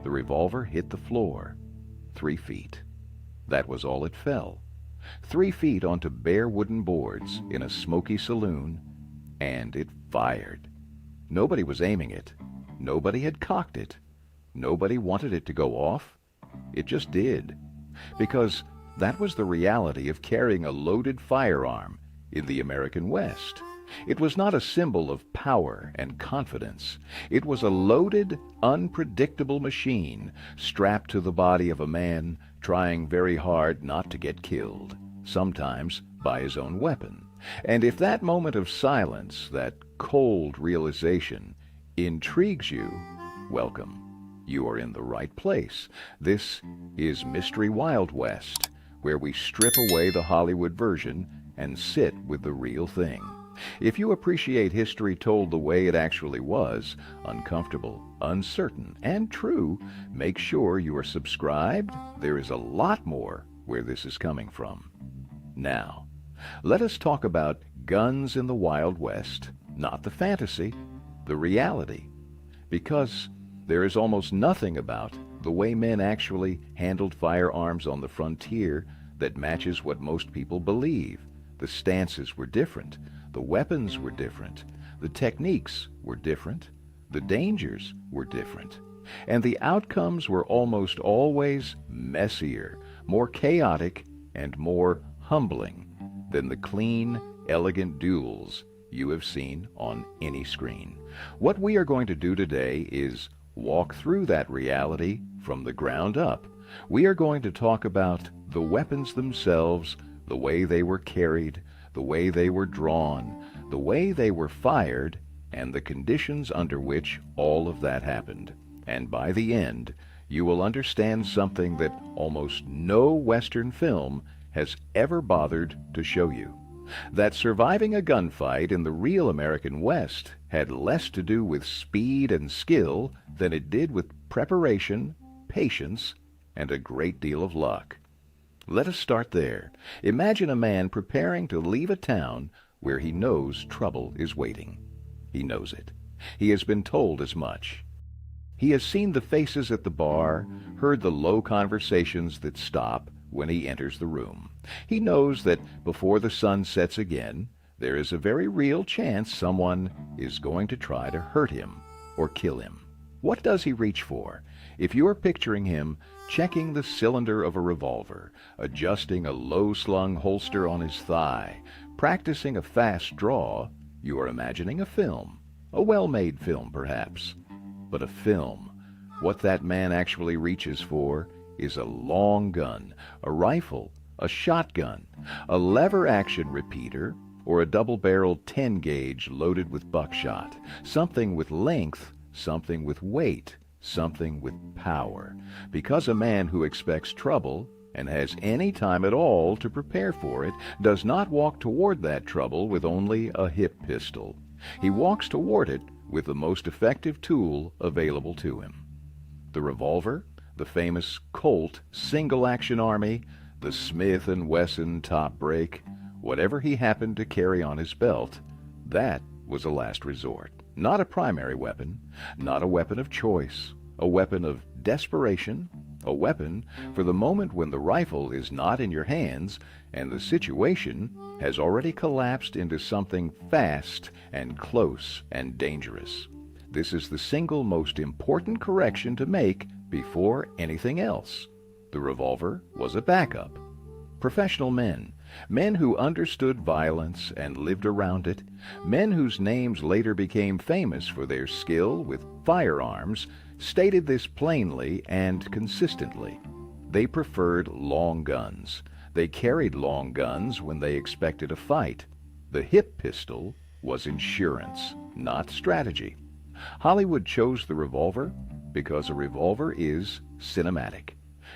The revolver hit the floor. 3 feet. That was all it fell. 3 feet onto bare wooden boards in a smoky saloon, and it fired. Nobody was aiming it. Nobody had cocked it. Nobody wanted it to go off. It just did. Because that was the reality of carrying a loaded firearm in the American West. It was not a symbol of power and confidence. It was a loaded, unpredictable machine strapped to the body of a man trying very hard not to get killed, sometimes by his own weapon. And if that moment of silence, that cold realization, intrigues you, welcome. You are in the right place. This is Mystery Wild West, where we strip away the Hollywood version and sit with the real thing. If you appreciate history told the way it actually was, uncomfortable, uncertain, and true, make sure you are subscribed. There is a lot more where this is coming from. Now, let us talk about guns in the Wild West, not the fantasy, the reality. Because there is almost nothing about the way men actually handled firearms on the frontier that matches what most people believe. The stances were different. The weapons were different. The techniques were different. The dangers were different. And the outcomes were almost always messier, more chaotic, and more humbling than the clean, elegant duels you have seen on any screen. What we are going to do today is walk through that reality from the ground up. We are going to talk about the weapons themselves, the way they were carried, the way they were drawn, the way they were fired, and the conditions under which all of that happened. And by the end, you will understand something that almost no Western film has ever bothered to show you. That surviving a gunfight in the real American West had less to do with speed and skill than it did with preparation, patience, and a great deal of luck. Let us start there. Imagine a man preparing to leave a town where he knows trouble is waiting. He knows it. He has been told as much. He has seen the faces at the bar, heard the low conversations that stop when he enters the room. He knows that before the sun sets again, there is a very real chance someone is going to try to hurt him or kill him. What does he reach for? If you are picturing him checking the cylinder of a revolver, adjusting a low-slung holster on his thigh, practicing a fast draw, you are imagining a film. A well-made film, perhaps. But a film. What that man actually reaches for is a long gun, a rifle, a shotgun, a lever-action repeater, or a double-barreled 10-gauge loaded with buckshot. Something with length, something with weight, something with power. Because a man who expects trouble and has any time at all to prepare for it does not walk toward that trouble with only a hip pistol. He walks toward it with the most effective tool available to him. The revolver, the famous Colt Single Action Army, the Smith & Wesson top break, whatever he happened to carry on his belt, that was a last resort. Not a primary weapon, not a weapon of choice, a weapon of desperation, a weapon for the moment when the rifle is not in your hands and the situation has already collapsed into something fast and close and dangerous. This is the single most important correction to make before anything else. The revolver was a backup. Professional men, men who understood violence and lived around it, men whose names later became famous for their skill with firearms, stated this plainly and consistently. They preferred long guns. They carried long guns when they expected a fight. The hip pistol was insurance, not strategy. Hollywood chose the revolver because a revolver is cinematic.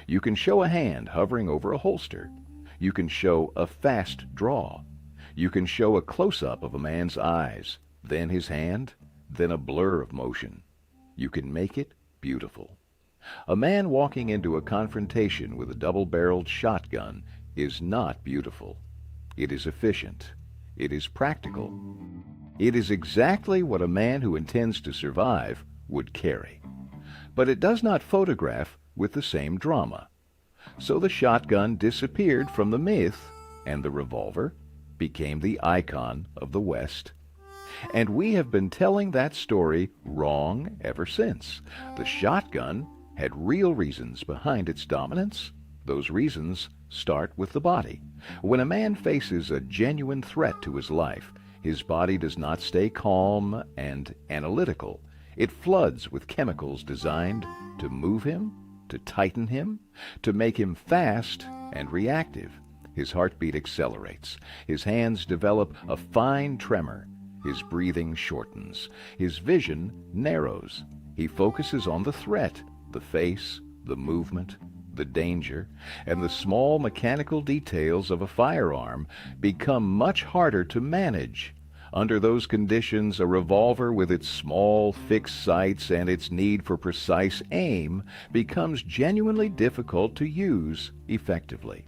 You can show a hand hovering over a holster. You can show a fast draw. You can show a close-up of a man's eyes, then his hand, then a blur of motion. You can make it beautiful. A man walking into a confrontation with a double-barreled shotgun is not beautiful. It is efficient. It is practical. It is exactly what a man who intends to survive would carry. but it does not photograph with the same drama. So the shotgun disappeared from the myth, and the revolver became the icon of the West. And we have been telling that story wrong ever since. The shotgun had real reasons behind its dominance. Those reasons start with the body. When a man faces a genuine threat to his life, his body does not stay calm and analytical. It floods with chemicals designed to move him, to tighten him, to make him fast and reactive. His heartbeat accelerates. His hands develop a fine tremor. His breathing shortens. His vision narrows. He focuses on the threat, the face, the movement, the danger, and the small mechanical details of a firearm become much harder to manage. Under those conditions, a revolver with its small fixed sights and its need for precise aim becomes genuinely difficult to use effectively.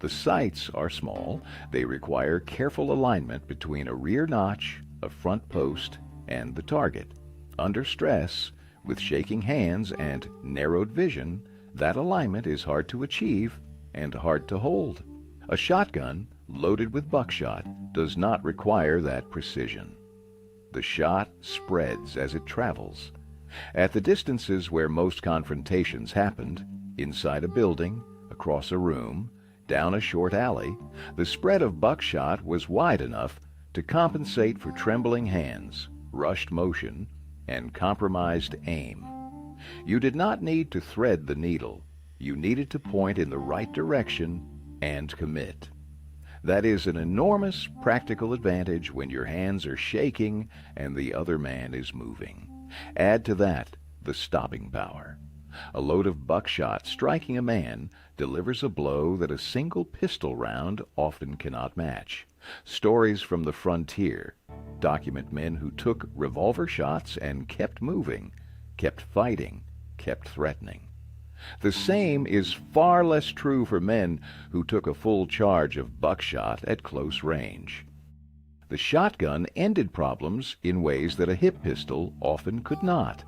The sights are small. They require careful alignment between a rear notch, a front post, and the target. Under stress, with shaking hands and narrowed vision, that alignment is hard to achieve and hard to hold. A shotgun loaded with buckshot does not require that precision. The shot spreads as it travels. At the distances where most confrontations happened, inside a building, across a room, down a short alley, the spread of buckshot was wide enough to compensate for trembling hands, rushed motion, and compromised aim. You did not need to thread the needle. You needed to point in the right direction and commit. That is an enormous practical advantage when your hands are shaking and the other man is moving. Add to that the stopping power. A load of buckshot striking a man delivers a blow that a single pistol round often cannot match. Stories from the frontier document men who took revolver shots and kept moving, kept fighting, kept threatening. The same is far less true for men who took a full charge of buckshot at close range. The shotgun ended problems in ways that a hip pistol often could not.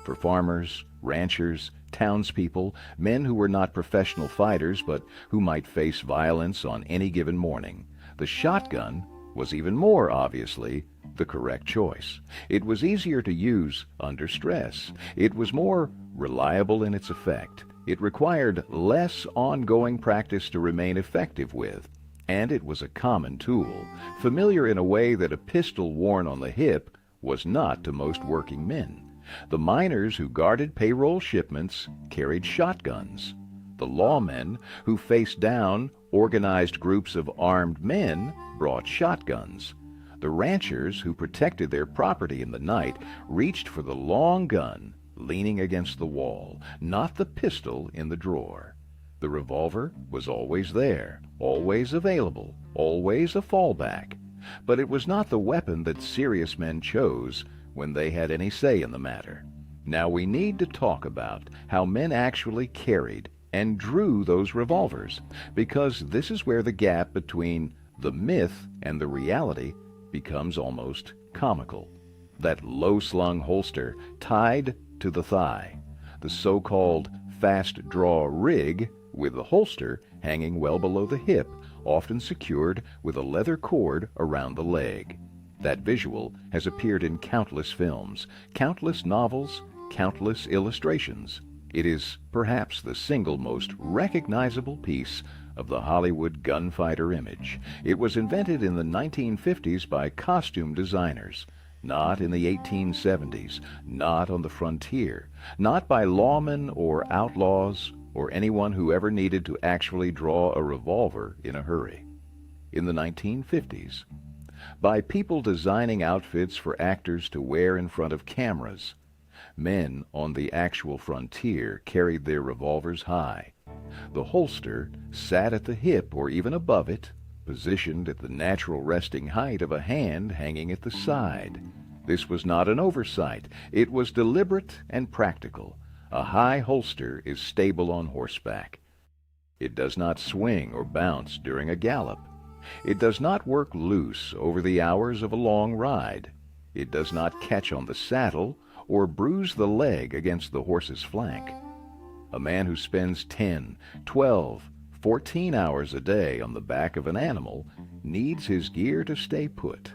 For farmers, ranchers, townspeople, men who were not professional fighters but who might face violence on any given morning, the shotgun was even more obviously the correct choice. It was easier to use under stress. It was more reliable in its effect. It required less ongoing practice to remain effective with, and it was a common tool, familiar in a way that a pistol worn on the hip was not to most working men. The miners who guarded payroll shipments carried shotguns. The lawmen who faced down organized groups of armed men brought shotguns. The ranchers who protected their property in the night reached for the long gun leaning against the wall, not the pistol in the drawer. The revolver was always there, always available, always a fallback. But it was not the weapon that serious men chose when they had any say in the matter. Now we need to talk about how men actually carried and drew those revolvers, because this is where the gap between the myth and the reality becomes almost comical. That low-slung holster tied to the thigh, the so-called fast draw rig with the holster hanging well below the hip, often secured with a leather cord around the leg. That visual has appeared in countless films, countless novels, countless illustrations. It is perhaps the single most recognizable piece of the Hollywood gunfighter image. It was invented in the 1950s by costume designers, not in the 1870s, not on the frontier, not by lawmen or outlaws or anyone who ever needed to actually draw a revolver in a hurry. In the 1950s, by people designing outfits for actors to wear in front of cameras. Men on the actual frontier carried their revolvers high. The holster sat at the hip or even above it, positioned at the natural resting height of a hand hanging at the side. This was not an oversight. It was deliberate and practical. A high holster is stable on horseback. It does not swing or bounce during a gallop. It does not work loose over the hours of a long ride. It does not catch on the saddle or bruise the leg against the horse's flank. A man who spends 10, 12, 14 hours a day on the back of an animal needs his gear to stay put.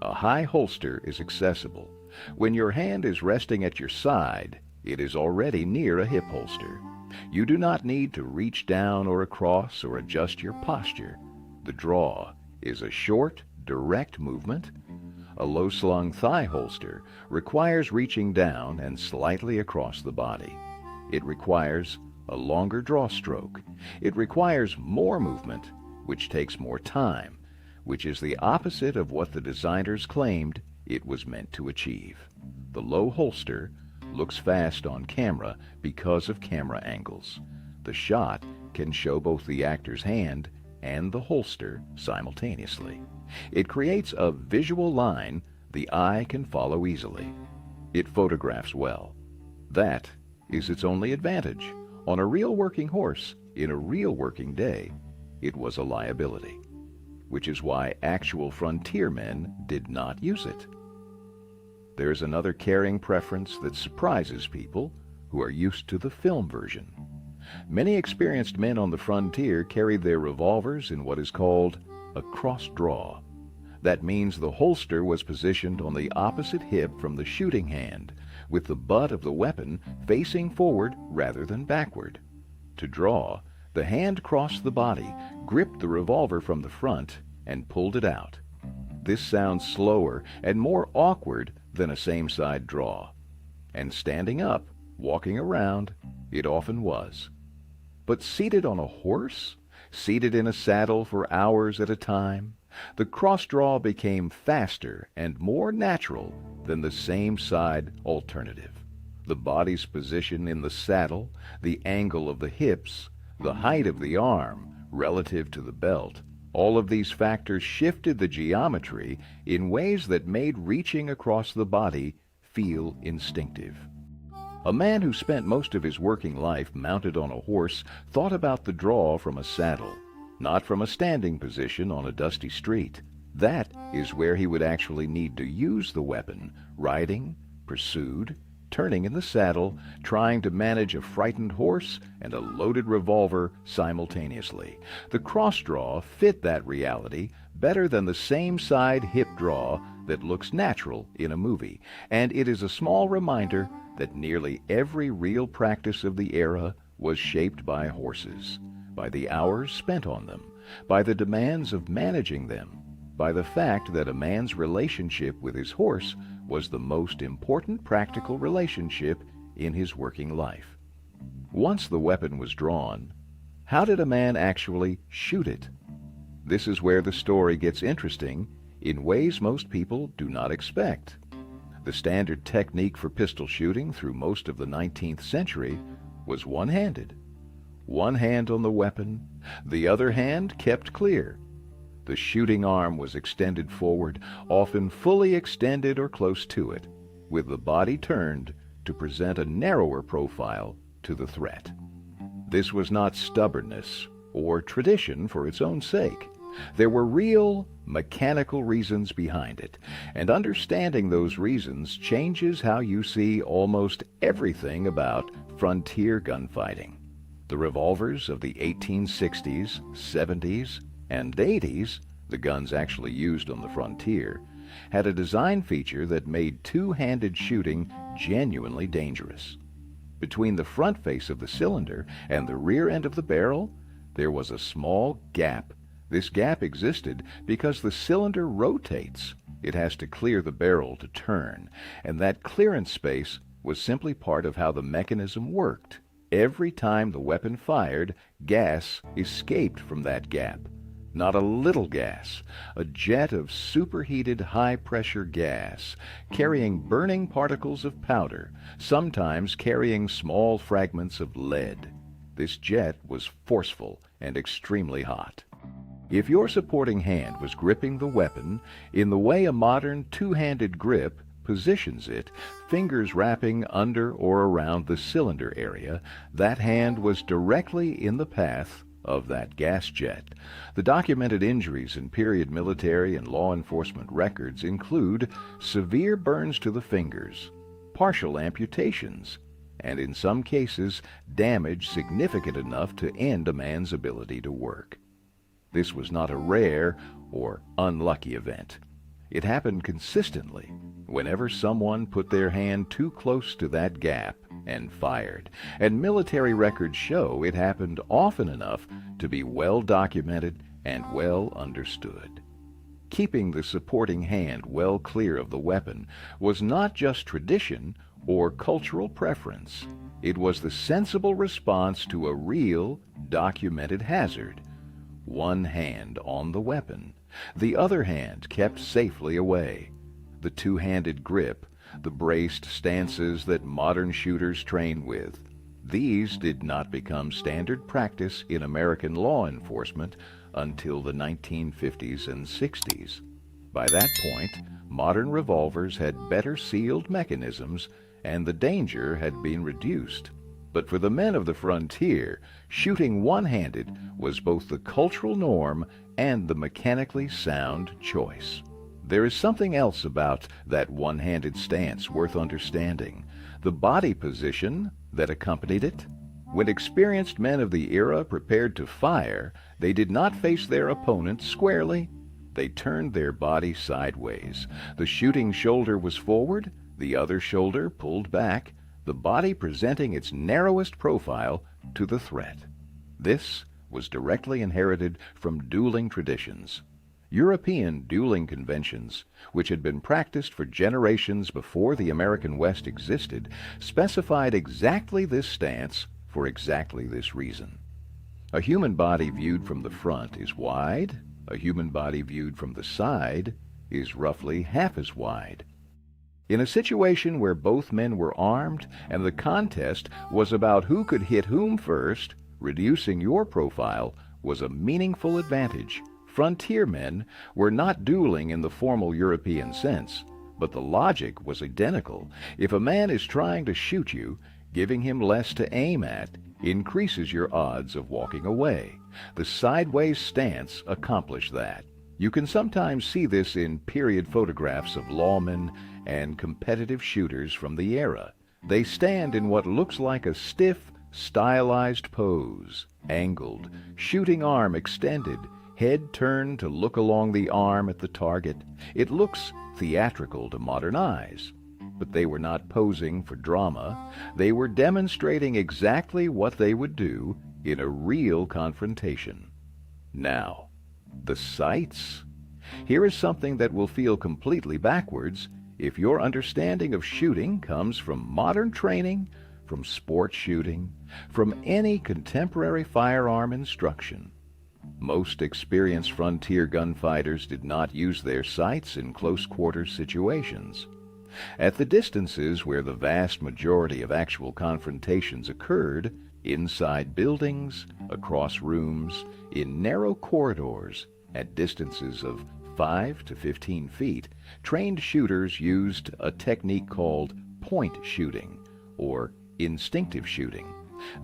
A high holster is accessible. When your hand is resting at your side, it is already near a hip holster. You do not need to reach down or across or adjust your posture. The draw is a short, direct movement. A low-slung thigh holster requires reaching down and slightly across the body. It requires a longer draw stroke. It requires more movement, which takes more time, which is the opposite of what the designers claimed it was meant to achieve. The low holster looks fast on camera because of camera angles. The shot can show both the actor's hand and the holster simultaneously. It creates a visual line the eye can follow easily. It photographs well. That is its only advantage. On a real working horse, in a real working day, it was a liability, which is why actual frontiermen did not use it. There's another carrying preference that surprises people who are used to the film version. Many experienced men on the frontier carried their revolvers in what is called a cross draw. That means the holster was positioned on the opposite hip from the shooting hand, with the butt of the weapon facing forward rather than backward. To draw, the hand crossed the body, gripped the revolver from the front, and pulled it out. This sounds slower and more awkward than a same-side draw. And standing up, walking around, it often was. But seated on a horse, seated in a saddle for hours at a time, the cross-draw became faster and more natural than the same-side alternative. The body's position in the saddle, the angle of the hips, the height of the arm relative to the belt, all of these factors shifted the geometry in ways that made reaching across the body feel instinctive. A man who spent most of his working life mounted on a horse thought about the draw from a saddle, not from a standing position on a dusty street. That is where he would actually need to use the weapon, riding, pursued, turning in the saddle, trying to manage a frightened horse and a loaded revolver simultaneously. The cross draw fit that reality better than the same side hip draw that looks natural in a movie, and it is a small reminder that nearly every real practice of the era was shaped by horses, by the hours spent on them, by the demands of managing them, by the fact that a man's relationship with his horse was the most important practical relationship in his working life. Once the weapon was drawn, how did a man actually shoot it? This is where the story gets interesting in ways most people do not expect. The standard technique for pistol shooting through most of the 19th century was one-handed. One hand on the weapon, the other hand kept clear. The shooting arm was extended forward, often fully extended or close to it, with the body turned to present a narrower profile to the threat. This was not stubbornness or tradition for its own sake. There were real, mechanical reasons behind it, and understanding those reasons changes how you see almost everything about frontier gunfighting. The revolvers of the 1860s, 70s, and 80s, the guns actually used on the frontier, had a design feature that made two-handed shooting genuinely dangerous. Between the front face of the cylinder and the rear end of the barrel, there was a small gap. This gap existed because the cylinder rotates. It has to clear the barrel to turn, and that clearance space was simply part of how the mechanism worked. Every time the weapon fired, gas escaped from that gap. Not a little gas, a jet of superheated high-pressure gas, carrying burning particles of powder, sometimes carrying small fragments of lead. This jet was forceful and extremely hot. If your supporting hand was gripping the weapon in the way a modern two-handed grip positions it, fingers wrapping under or around the cylinder area, that hand was directly in the path of that gas jet. The documented injuries in period military and law enforcement records include severe burns to the fingers, partial amputations, and in some cases damage significant enough to end a man's ability to work. This was not a rare or unlucky event. It happened consistently whenever someone put their hand too close to that gap and fired, and military records show it happened often enough to be well documented and well understood. Keeping the supporting hand well clear of the weapon was not just tradition or cultural preference. It was the sensible response to a real, documented hazard. One hand on the weapon, the other hand kept safely away. The two-handed grip, the braced stances that modern shooters train with, these did not become standard practice in American law enforcement until the 1950s and 60s. By that point, modern revolvers had better sealed mechanisms and the danger had been reduced. But for the men of the frontier, shooting one-handed was both the cultural norm and the mechanically sound choice. There is something else about that one-handed stance worth understanding: the body position that accompanied it. When experienced men of the era prepared to fire, they did not face their opponent squarely. They turned their body sideways. The shooting shoulder was forward, the other shoulder pulled back, the body presenting its narrowest profile to the threat. This was directly inherited from dueling traditions. European dueling conventions, which had been practiced for generations before the American West existed, specified exactly this stance for exactly this reason. A human body viewed from the front is wide. A human body viewed from the side is roughly half as wide. In a situation where both men were armed and the contest was about who could hit whom first, reducing your profile was a meaningful advantage. Frontier men were not dueling in the formal European sense, but the logic was identical. If a man is trying to shoot you, giving him less to aim at increases your odds of walking away. The sideways stance accomplished that. You can sometimes see this in period photographs of lawmen and competitive shooters from the era. They stand in what looks like a stiff, stylized pose, angled, shooting arm extended, head turned to look along the arm at the target. It looks theatrical to modern eyes. But they were not posing for drama. They were demonstrating exactly what they would do in a real confrontation. Now, the sights. Here is something that will feel completely backwards if your understanding of shooting comes from modern training, from sport shooting, from any contemporary firearm instruction. Most experienced frontier gunfighters did not use their sights in close-quarters situations. At the distances where the vast majority of actual confrontations occurred, inside buildings, across rooms, in narrow corridors, at distances of 5 to 15 feet, trained shooters used a technique called point shooting, or instinctive shooting.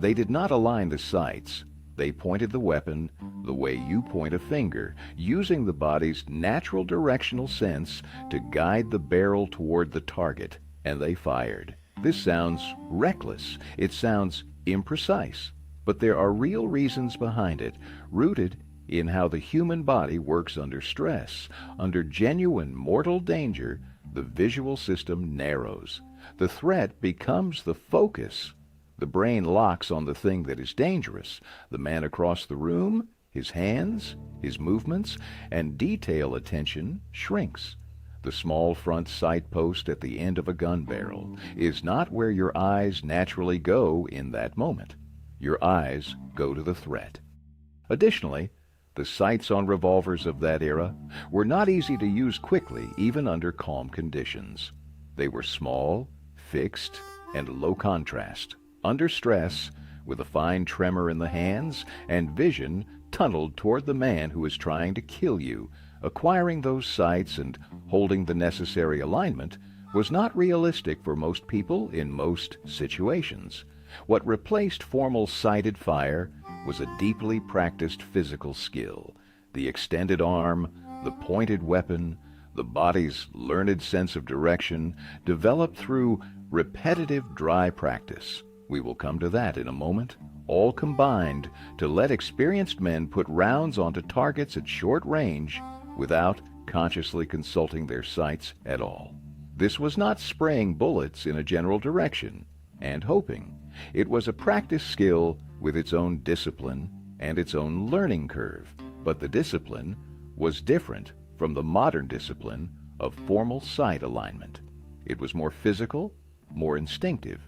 They did not align the sights. They pointed the weapon the way you point a finger, using the body's natural directional sense to guide the barrel toward the target, and they fired. This sounds reckless. It sounds imprecise. But there are real reasons behind it, rooted in how the human body works under stress. Under genuine mortal danger, the visual system narrows. The threat becomes the focus. The brain locks on the thing that is dangerous, the man across the room, his hands, his movements, and detail attention shrinks. The small front sight post at the end of a gun barrel is not where your eyes naturally go in that moment. Your eyes go to the threat. Additionally, the sights on revolvers of that era were not easy to use quickly, even under calm conditions. They were small, fixed, and low contrast. Under stress, with a fine tremor in the hands and vision tunneled toward the man who is trying to kill you, acquiring those sights and holding the necessary alignment was not realistic for most people in most situations. What replaced formal sighted fire was a deeply practiced physical skill. The extended arm, the pointed weapon, the body's learned sense of direction, developed through repetitive dry practice. We will come to that in a moment, all combined to let experienced men put rounds onto targets at short range without consciously consulting their sights at all. This was not spraying bullets in a general direction and hoping. It was a practice skill with its own discipline and its own learning curve. But the discipline was different from the modern discipline of formal sight alignment. It was more physical, more instinctive,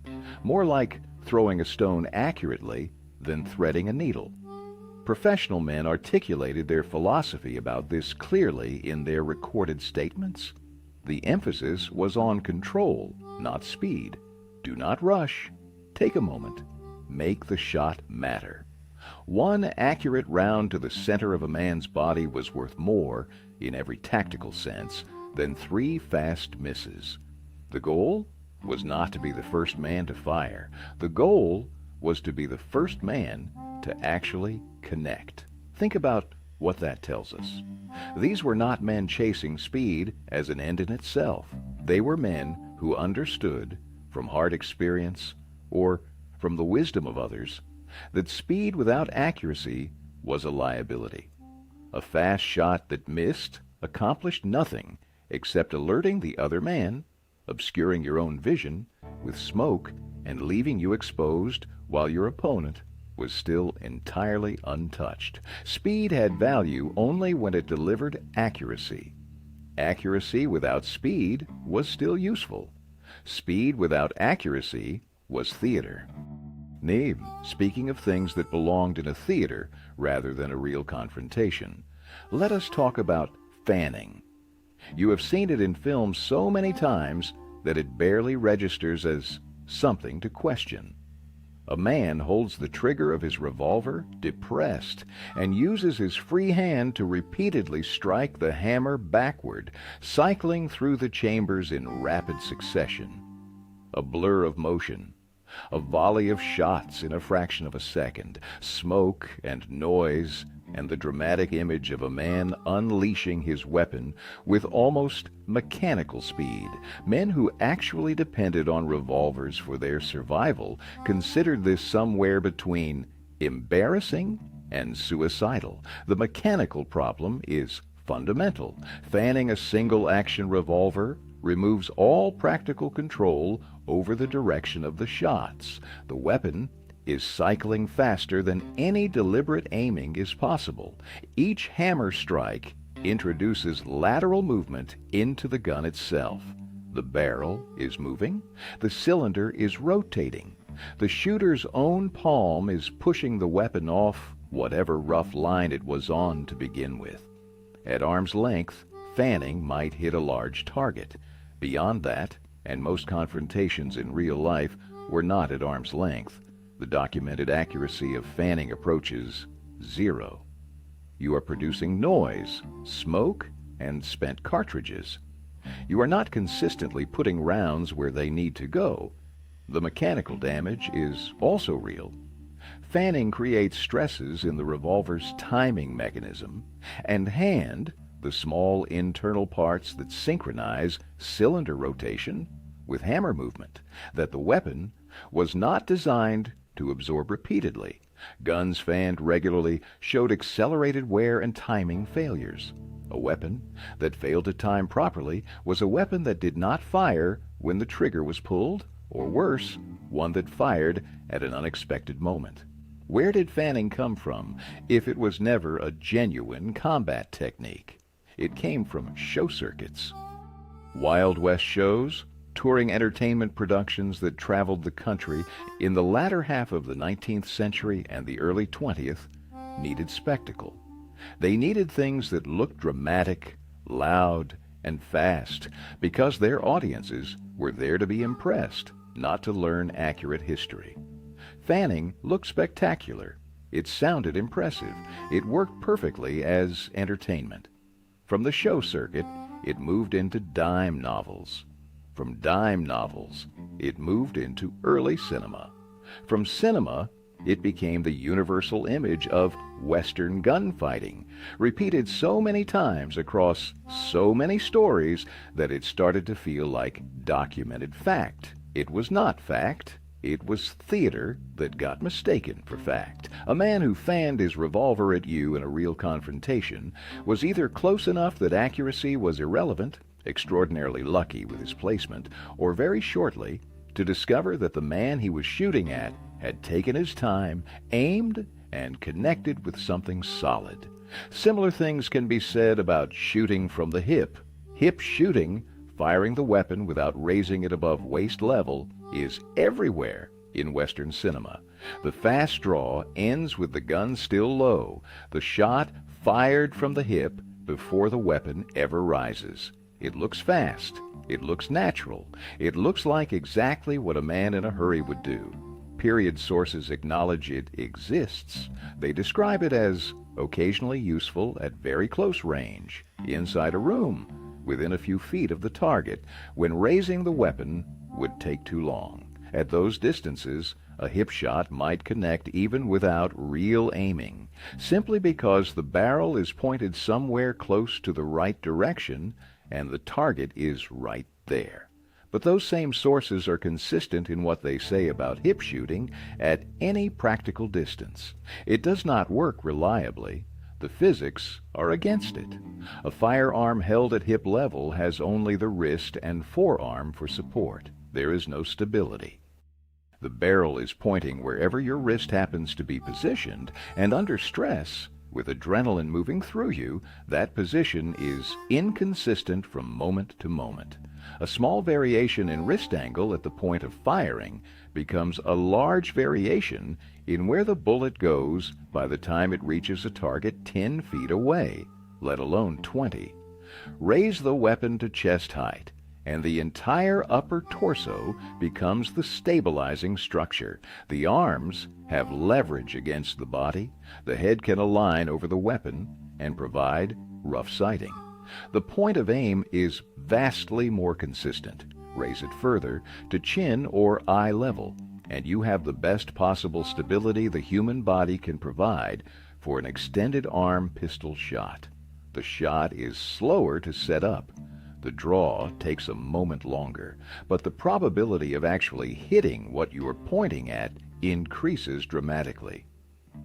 more like throwing a stone accurately than threading a needle. Professional men articulated their philosophy about this clearly in their recorded statements. The emphasis was on control, not speed. Do not rush. Take a moment. Make the shot matter. One accurate round to the center of a man's body was worth more, in every tactical sense, than 3 fast misses. The goal was not to be the first man to fire. The goal was to be the first man to actually connect. Think about what that tells us. These were not men chasing speed as an end in itself. They were men who understood, from hard experience or from the wisdom of others, that speed without accuracy was a liability. A fast shot that missed accomplished nothing except alerting the other man, obscuring your own vision with smoke, and leaving you exposed while your opponent was still entirely untouched. Speed had value only when it delivered accuracy. Accuracy without speed was still useful. Speed without accuracy was theater. Neeb, speaking of things that belonged in a theater rather than a real confrontation, let us talk about fanning. You have seen it in films so many times that it barely registers as something to question. A man holds the trigger of his revolver depressed and uses his free hand to repeatedly strike the hammer backward, cycling through the chambers in rapid succession. A blur of motion, a volley of shots in a fraction of a second, smoke and noise, and the dramatic image of a man unleashing his weapon with almost mechanical speed. Men who actually depended on revolvers for their survival considered this somewhere between embarrassing and suicidal. The mechanical problem is fundamental. Fanning a single-action revolver removes all practical control over the direction of the shots. The weapon is cycling faster than any deliberate aiming is possible. Each hammer strike introduces lateral movement into the gun itself. The barrel is moving, the cylinder is rotating. The shooter's own palm is pushing the weapon off whatever rough line it was on to begin with. At arm's length, fanning might hit a large target. Beyond that, and most confrontations in real life were not at arm's length, the documented accuracy of fanning approaches 0. You are producing noise, smoke, and spent cartridges. You are not consistently putting rounds where they need to go. The mechanical damage is also real. Fanning creates stresses in the revolver's timing mechanism, and hand, the small internal parts that synchronize cylinder rotation with hammer movement, that the weapon was not designed to absorb repeatedly. Guns fanned regularly showed accelerated wear and timing failures. A weapon that failed to time properly was a weapon that did not fire when the trigger was pulled, or worse, one that fired at an unexpected moment. Where did fanning come from if it was never a genuine combat technique? It came from show circuits. Wild West shows, touring entertainment productions that traveled the country in the latter half of the 19th century and the early 20th, needed spectacle. They needed things that looked dramatic, loud, and fast, because their audiences were there to be impressed, not to learn accurate history. Fanning looked spectacular. It sounded impressive. It worked perfectly as entertainment. From the show circuit, it moved into dime novels. From dime novels, it moved into early cinema. From cinema, it became the universal image of Western gunfighting, repeated so many times across so many stories that it started to feel like documented fact. It was not fact. It was theater that got mistaken for fact. A man who fanned his revolver at you in a real confrontation was either close enough that accuracy was irrelevant, extraordinarily lucky with his placement, or very shortly to discover that the man he was shooting at had taken his time, aimed, and connected with something solid. Similar things can be said about shooting from the hip. Hip shooting, firing the weapon without raising it above waist level, is everywhere in Western cinema. The fast draw ends with the gun still low, the shot fired from the hip before the weapon ever rises. It looks fast. It looks natural. It looks like exactly what a man in a hurry would do. Period sources acknowledge it exists. They describe it as occasionally useful at very close range, inside a room, within a few feet of the target, when raising the weapon would take too long. At those distances, a hip shot might connect even without real aiming, simply because the barrel is pointed somewhere close to the right direction and the target is right there. But those same sources are consistent in what they say about hip shooting at any practical distance. It does not work reliably. The physics are against it. A firearm held at hip level has only the wrist and forearm for support. There is no stability. The barrel is pointing wherever your wrist happens to be positioned, and under stress, with adrenaline moving through you, that position is inconsistent from moment to moment. A small variation in wrist angle at the point of firing becomes a large variation in where the bullet goes by the time it reaches a target 10 feet away, let alone 20. Raise the weapon to chest height, and the entire upper torso becomes the stabilizing structure. The arms have leverage against the body, the head can align over the weapon and provide rough sighting. The point of aim is vastly more consistent. Raise it further to chin or eye level, and you have the best possible stability the human body can provide for an extended arm pistol shot. The shot is slower to set up. The draw takes a moment longer, but the probability of actually hitting what you are pointing at increases dramatically.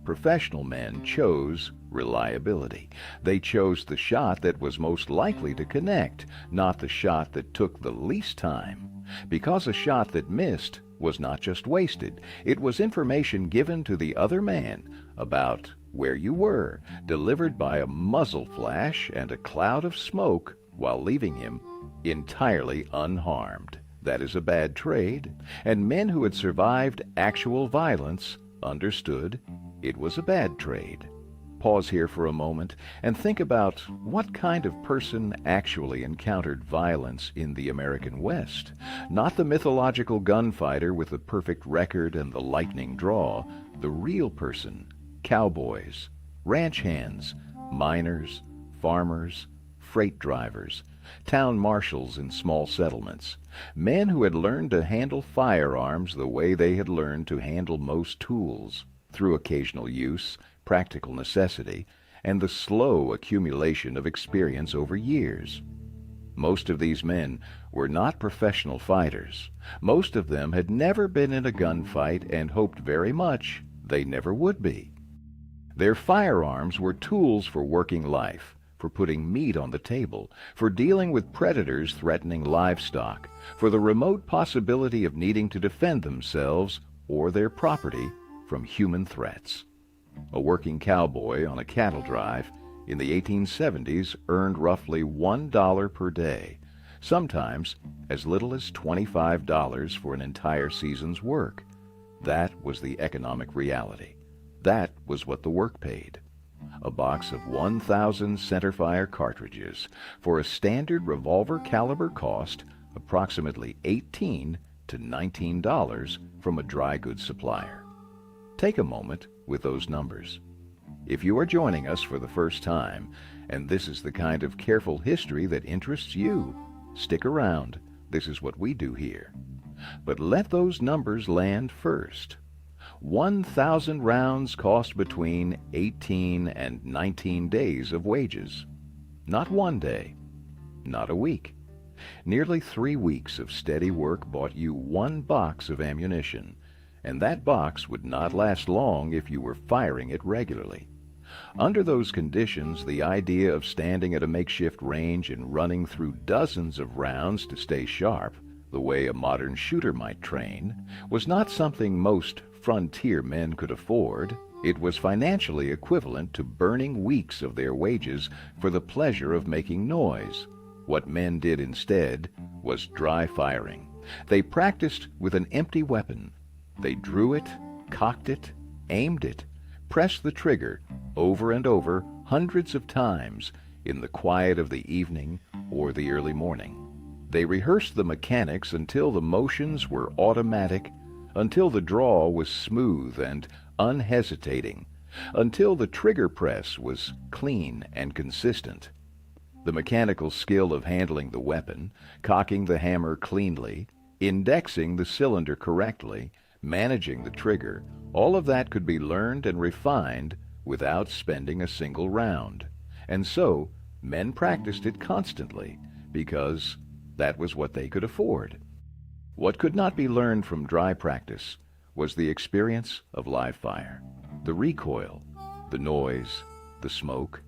Professional men chose reliability. They chose the shot that was most likely to connect, not the shot that took the least time. Because a shot that missed was not just wasted, it was information given to the other man about where you were, delivered by a muzzle flash and a cloud of smoke while leaving him entirely unharmed. That is a bad trade, and men who had survived actual violence understood it was a bad trade. Pause here for a moment and think about what kind of person actually encountered violence in the American West. Not the mythological gunfighter with the perfect record and the lightning draw, the real person. Cowboys, ranch hands, miners, farmers, freight drivers, town marshals in small settlements, men who had learned to handle firearms the way they had learned to handle most tools, through occasional use, practical necessity, and the slow accumulation of experience over years. Most of these men were not professional fighters. Most of them had never been in a gunfight and hoped very much they never would be. Their firearms were tools for working life, for putting meat on the table, for dealing with predators threatening livestock, for the remote possibility of needing to defend themselves or their property from human threats. A working cowboy on a cattle drive in the 1870s earned roughly $1 per day, sometimes as little as $25 for an entire season's work. That was the economic reality. That was what the work paid. A box of 1,000 centerfire cartridges for a standard revolver caliber cost approximately $18 to $19 from a dry goods supplier. Take a moment with those numbers. If you are joining us for the first time, and this is the kind of careful history that interests you, stick around. This is what we do here. But let those numbers land first. 1,000 rounds cost between 18 and 19 days of wages. Not one day, not a week. Nearly 3 weeks of steady work bought you 1 box of ammunition, and that box would not last long if you were firing it regularly. Under those conditions, the idea of standing at a makeshift range and running through dozens of rounds to stay sharp, the way a modern shooter might train, was not something most frontier men could afford. It was financially equivalent to burning weeks of their wages for the pleasure of making noise. What men did instead was dry firing. They practiced with an empty weapon. They drew it, cocked it, aimed it, pressed the trigger over and over hundreds of times in the quiet of the evening or the early morning. They rehearsed the mechanics until the motions were automatic, until the draw was smooth and unhesitating, until the trigger press was clean and consistent. The mechanical skill of handling the weapon, cocking the hammer cleanly, indexing the cylinder correctly, managing the trigger, all of that could be learned and refined without spending a single round. And so, men practiced it constantly because that was what they could afford. What could not be learned from dry practice was the experience of live fire, the recoil, the noise, the smoke,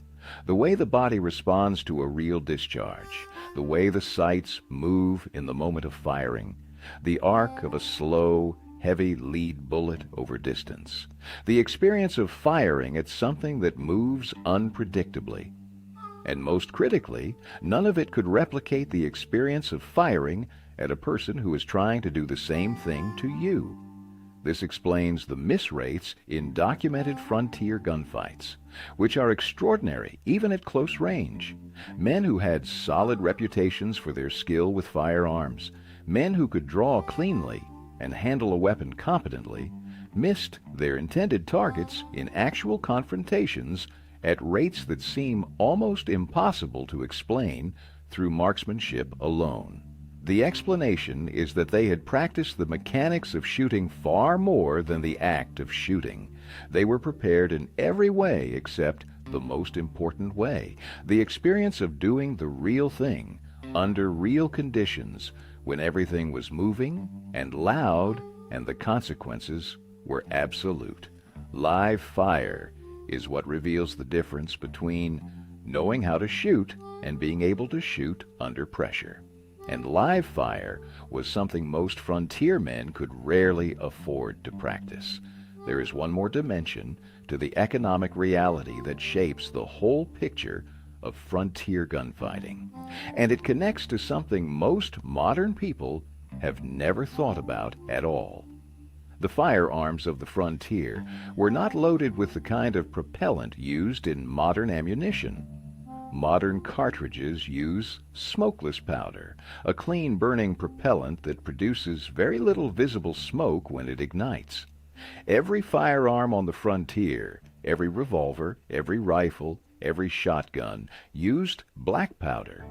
the way the body responds to a real discharge, the way the sights move in the moment of firing, the arc of a slow, heavy lead bullet over distance, the experience of firing at something that moves unpredictably. And most critically, none of it could replicate the experience of firing at a person who is trying to do the same thing to you. This explains the miss rates in documented frontier gunfights, which are extraordinary even at close range. Men who had solid reputations for their skill with firearms, men who could draw cleanly and handle a weapon competently, missed their intended targets in actual confrontations at rates that seem almost impossible to explain through marksmanship alone. The explanation is that they had practiced the mechanics of shooting far more than the act of shooting. They were prepared in every way except the most important way, the experience of doing the real thing under real conditions when everything was moving and loud and the consequences were absolute. Live fire is what reveals the difference between knowing how to shoot and being able to shoot under pressure. And live fire was something most frontier men could rarely afford to practice. There is one more dimension to the economic reality that shapes the whole picture of frontier gunfighting, and it connects to something most modern people have never thought about at all. The firearms of the frontier were not loaded with the kind of propellant used in modern ammunition. Modern cartridges use smokeless powder, a clean burning propellant that produces very little visible smoke when it ignites. Every firearm on the frontier, every revolver, every rifle, every shotgun used black powder.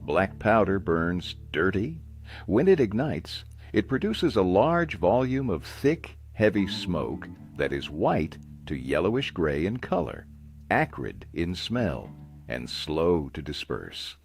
Black powder burns dirty. When it ignites, it produces a large volume of thick, heavy smoke that is white to yellowish gray in color, acrid in smell, and slow to disperse.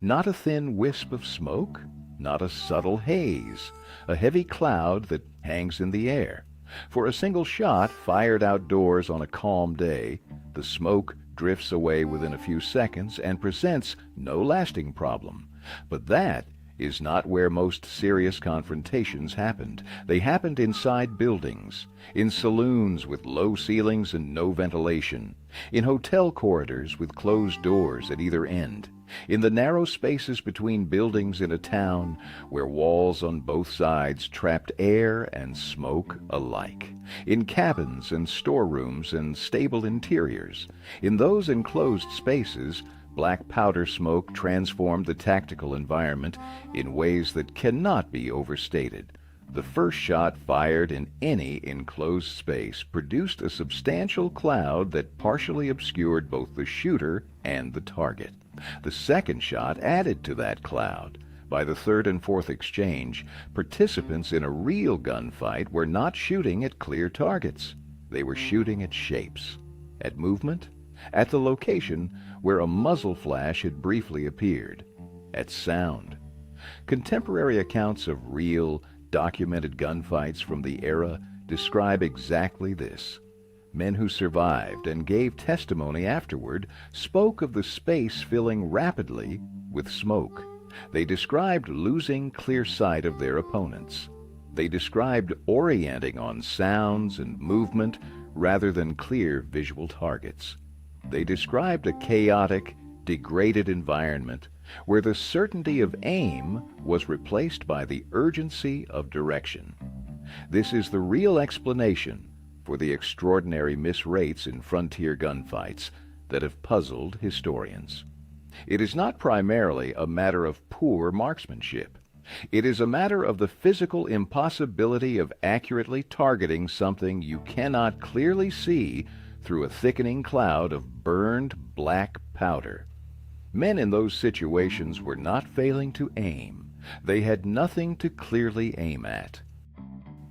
Not a thin wisp of smoke, not a subtle haze, a heavy cloud that hangs in the air. For a single shot fired outdoors on a calm day, the smoke drifts away within a few seconds and presents no lasting problem. But that is not where most serious confrontations happened. They happened inside buildings, in saloons with low ceilings and no ventilation, in hotel corridors with closed doors at either end, in the narrow spaces between buildings in a town where walls on both sides trapped air and smoke alike, in cabins and storerooms and stable interiors. In those enclosed spaces, black powder smoke transformed the tactical environment in ways that cannot be overstated. The first shot fired in any enclosed space produced a substantial cloud that partially obscured both the shooter and the target. The second shot added to that cloud. By the third and fourth exchange, participants in a real gunfight were not shooting at clear targets. They were shooting at shapes, at movement, at the location where a muzzle flash had briefly appeared, at sound, Contemporary accounts of real, documented gunfights from the era describe exactly this. Men who survived and gave testimony afterward spoke of the space filling rapidly with smoke. They described losing clear sight of their opponents. They described orienting on sounds and movement rather than clear visual targets. They described a chaotic, degraded environment where the certainty of aim was replaced by the urgency of direction. This is the real explanation for the extraordinary miss rates in frontier gunfights that have puzzled historians. It is not primarily a matter of poor marksmanship. It is a matter of the physical impossibility of accurately targeting something you cannot clearly see through a thickening cloud of burned black powder. Men in those situations were not failing to aim. They had nothing to clearly aim at.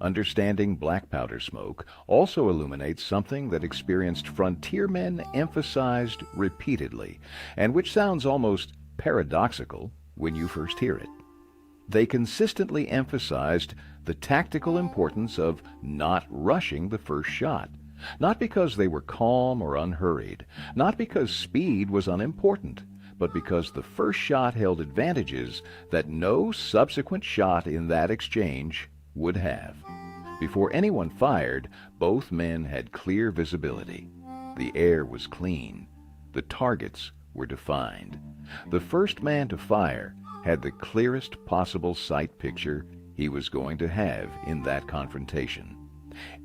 Understanding black powder smoke also illuminates something that experienced frontiermen emphasized repeatedly, and which sounds almost paradoxical when you first hear it. They consistently emphasized the tactical importance of not rushing the first shot, not because they were calm or unhurried, not because speed was unimportant, but because the first shot held advantages that no subsequent shot in that exchange would have. Before anyone fired, both men had clear visibility. The air was clean. The targets were defined. The first man to fire had the clearest possible sight picture he was going to have in that confrontation.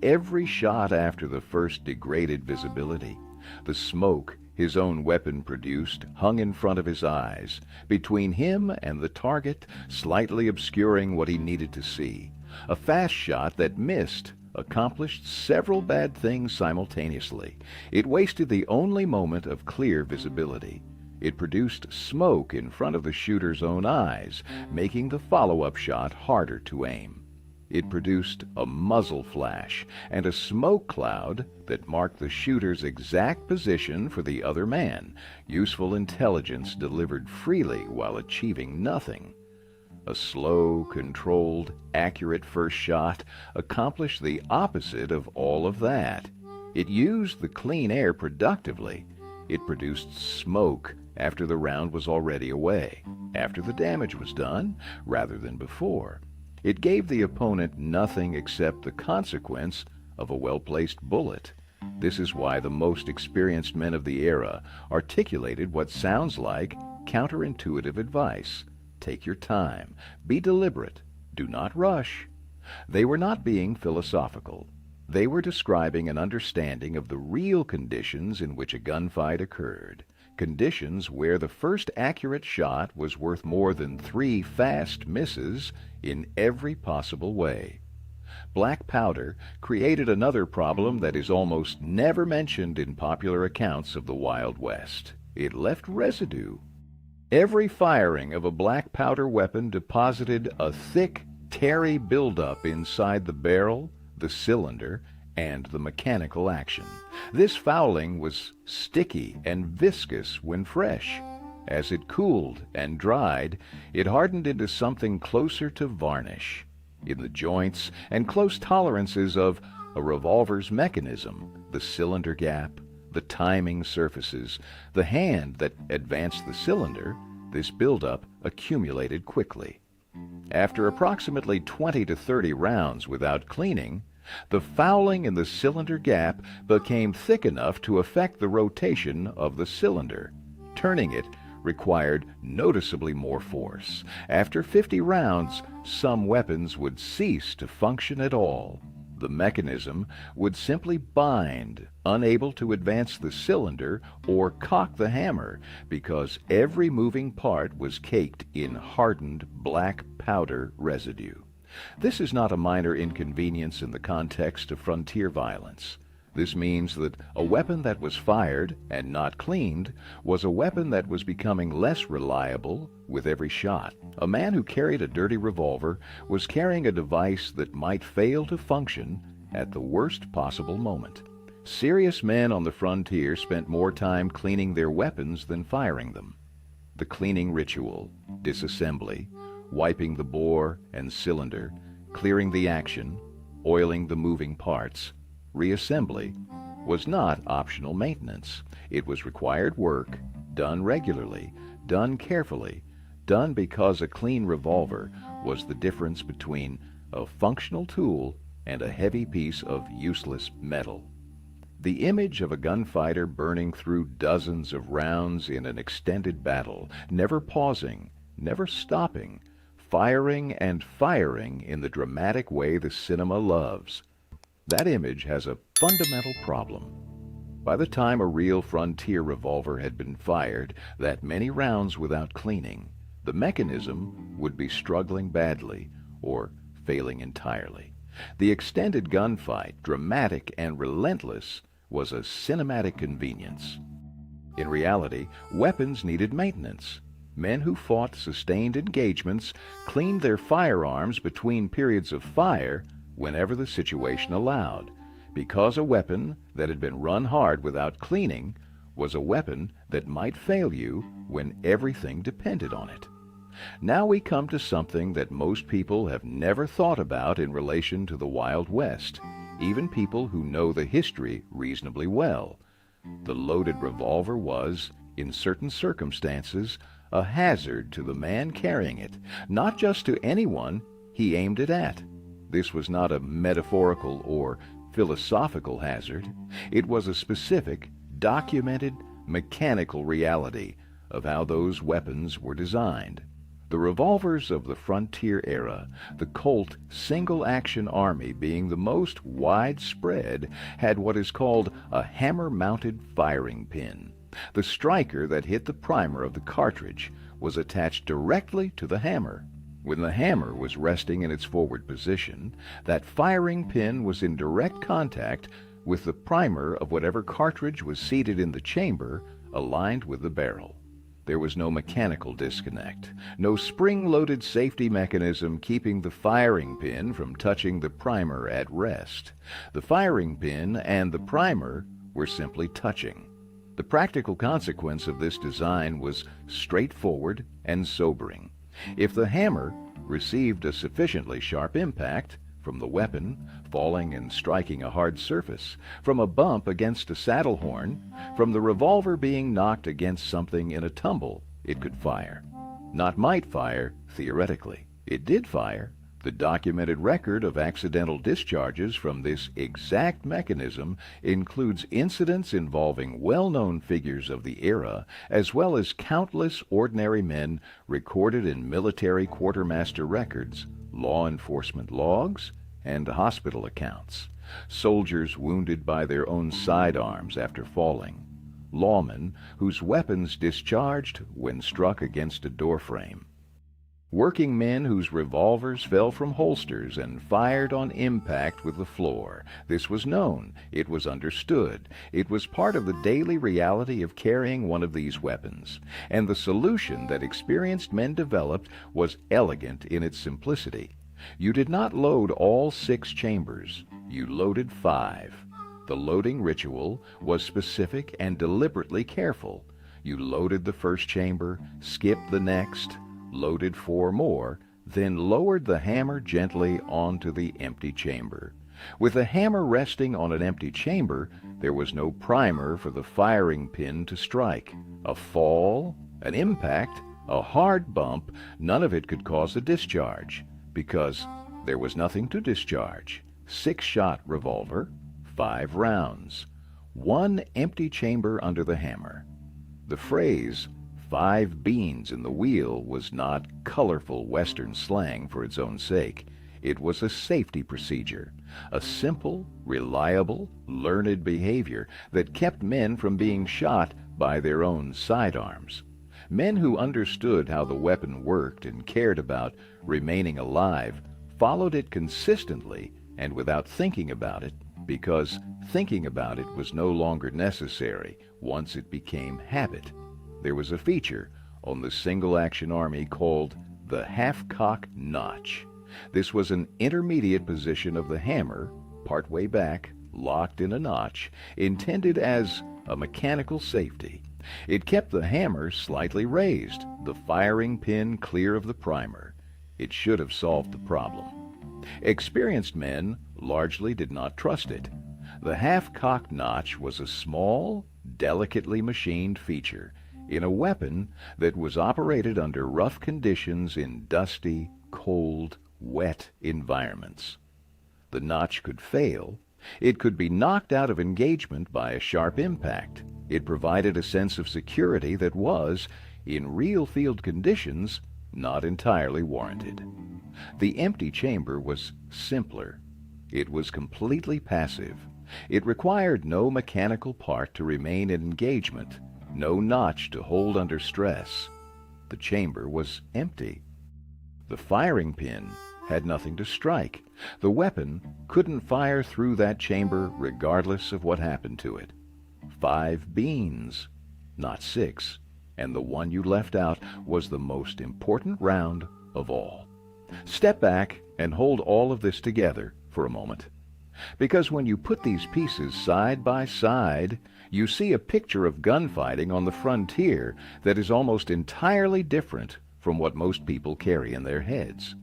Every shot after the first degraded visibility, the smoke his own weapon produced hung in front of his eyes, between him and the target, slightly obscuring what he needed to see. A fast shot that missed accomplished several bad things simultaneously. It wasted the only moment of clear visibility. It produced smoke in front of the shooter's own eyes, making the follow-up shot harder to aim. It produced a muzzle flash and a smoke cloud that marked the shooter's exact position for the other man, useful intelligence delivered freely while achieving nothing. A slow, controlled, accurate first shot accomplished the opposite of all of that. It used the clean air productively. It produced smoke after the round was already away, after the damage was done, rather than before. It gave the opponent nothing except the consequence of a well-placed bullet. This is why the most experienced men of the era articulated what sounds like counterintuitive advice. Take your time. Be deliberate. Do not rush. They were not being philosophical. They were describing an understanding of the real conditions in which a gunfight occurred. Conditions where the first accurate shot was worth more than 3 fast misses in every possible way. Black powder created another problem that is almost never mentioned in popular accounts of the Wild West. It left residue. Every firing of a black powder weapon deposited a thick, tarry buildup inside the barrel, the cylinder, and the mechanical action. This fouling was sticky and viscous when fresh. As it cooled and dried, it hardened into something closer to varnish. In the joints and close tolerances of a revolver's mechanism, the cylinder gap, the timing surfaces, the hand that advanced the cylinder, this buildup accumulated quickly. After approximately 20 to 30 rounds without cleaning, the fouling in the cylinder gap became thick enough to affect the rotation of the cylinder. Turning it required noticeably more force. After 50 rounds, some weapons would cease to function at all. The mechanism would simply bind, unable to advance the cylinder or cock the hammer, because every moving part was caked in hardened black powder residue. This is not a minor inconvenience in the context of frontier violence. This means that a weapon that was fired and not cleaned was a weapon that was becoming less reliable with every shot. A man who carried a dirty revolver was carrying a device that might fail to function at the worst possible moment. Serious men on the frontier spent more time cleaning their weapons than firing them. The cleaning ritual, disassembly, wiping the bore and cylinder, clearing the action, oiling the moving parts. Reassembly was not optional maintenance. It was required work, done regularly, done carefully, done because a clean revolver was the difference between a functional tool and a heavy piece of useless metal. The image of a gunfighter burning through dozens of rounds in an extended battle, never pausing, never stopping, firing and firing in the dramatic way the cinema loves. That image has a fundamental problem. By the time a real frontier revolver had been fired that many rounds without cleaning, the mechanism would be struggling badly or failing entirely. The extended gunfight, dramatic and relentless, was a cinematic convenience. In reality, weapons needed maintenance. Men who fought sustained engagements cleaned their firearms between periods of fire whenever the situation allowed, because a weapon that had been run hard without cleaning was a weapon that might fail you when everything depended on it. Now we come to something that most people have never thought about in relation to the Wild West, even people who know the history reasonably well. The loaded revolver was, in certain circumstances, a hazard to the man carrying it, not just to anyone he aimed it at. This was not a metaphorical or philosophical hazard. It was a specific, documented, mechanical reality of how those weapons were designed. The revolvers of the frontier era, the Colt Single Action Army being the most widespread, had what is called a hammer-mounted firing pin. The striker that hit the primer of the cartridge was attached directly to the hammer. When the hammer was resting in its forward position, that firing pin was in direct contact with the primer of whatever cartridge was seated in the chamber, aligned with the barrel. There was no mechanical disconnect, no spring-loaded safety mechanism keeping the firing pin from touching the primer at rest. The firing pin and the primer were simply touching. The practical consequence of this design was straightforward and sobering. If the hammer received a sufficiently sharp impact from the weapon falling and striking a hard surface, from a bump against a saddle horn, from the revolver being knocked against something in a tumble, it could fire. Not might fire, theoretically. It did fire. The documented record of accidental discharges from this exact mechanism includes incidents involving well-known figures of the era, as well as countless ordinary men recorded in military quartermaster records, law enforcement logs, and hospital accounts. Soldiers wounded by their own sidearms after falling. Lawmen whose weapons discharged when struck against a doorframe. Working men whose revolvers fell from holsters and fired on impact with the floor. This was known. It was understood. It was part of the daily reality of carrying one of these weapons. And the solution that experienced men developed was elegant in its simplicity. You did not load all 6 chambers. You loaded 5. The loading ritual was specific and deliberately careful. You loaded the first chamber, skipped the next, loaded 4 more, then lowered the hammer gently onto the empty chamber. With the hammer resting on an empty chamber, there was no primer for the firing pin to strike. A fall, an impact, a hard bump, none of it could cause a discharge, because there was nothing to discharge. 6-shot revolver, 5 rounds, 1 empty chamber under the hammer. The phrase 5 beans in the wheel was not colorful Western slang for its own sake. It was a safety procedure, a simple, reliable, learned behavior that kept men from being shot by their own sidearms. Men who understood how the weapon worked and cared about remaining alive followed it consistently and without thinking about it, because thinking about it was no longer necessary once it became habit. There was a feature on the Single Action Army called the half-cock notch. This was an intermediate position of the hammer, partway back, locked in a notch, intended as a mechanical safety. It kept the hammer slightly raised, the firing pin clear of the primer. It should have solved the problem. Experienced men largely did not trust it. The half-cocked notch was a small, delicately machined feature in a weapon that was operated under rough conditions in dusty, cold, wet environments. The notch could fail. It could be knocked out of engagement by a sharp impact. It provided a sense of security that was, in real field conditions, not entirely warranted. The empty chamber was simpler. It was completely passive. It required no mechanical part to remain in engagement, no notch to hold under stress. The chamber was empty. The firing pin had nothing to strike. The weapon couldn't fire through that chamber regardless of what happened to it. 5 beans, not 6, and the one you left out was the most important round of all. Step back and hold all of this together for a moment. Because when you put these pieces side by side, you see a picture of gunfighting on the frontier that is almost entirely different from what most people carry in their heads.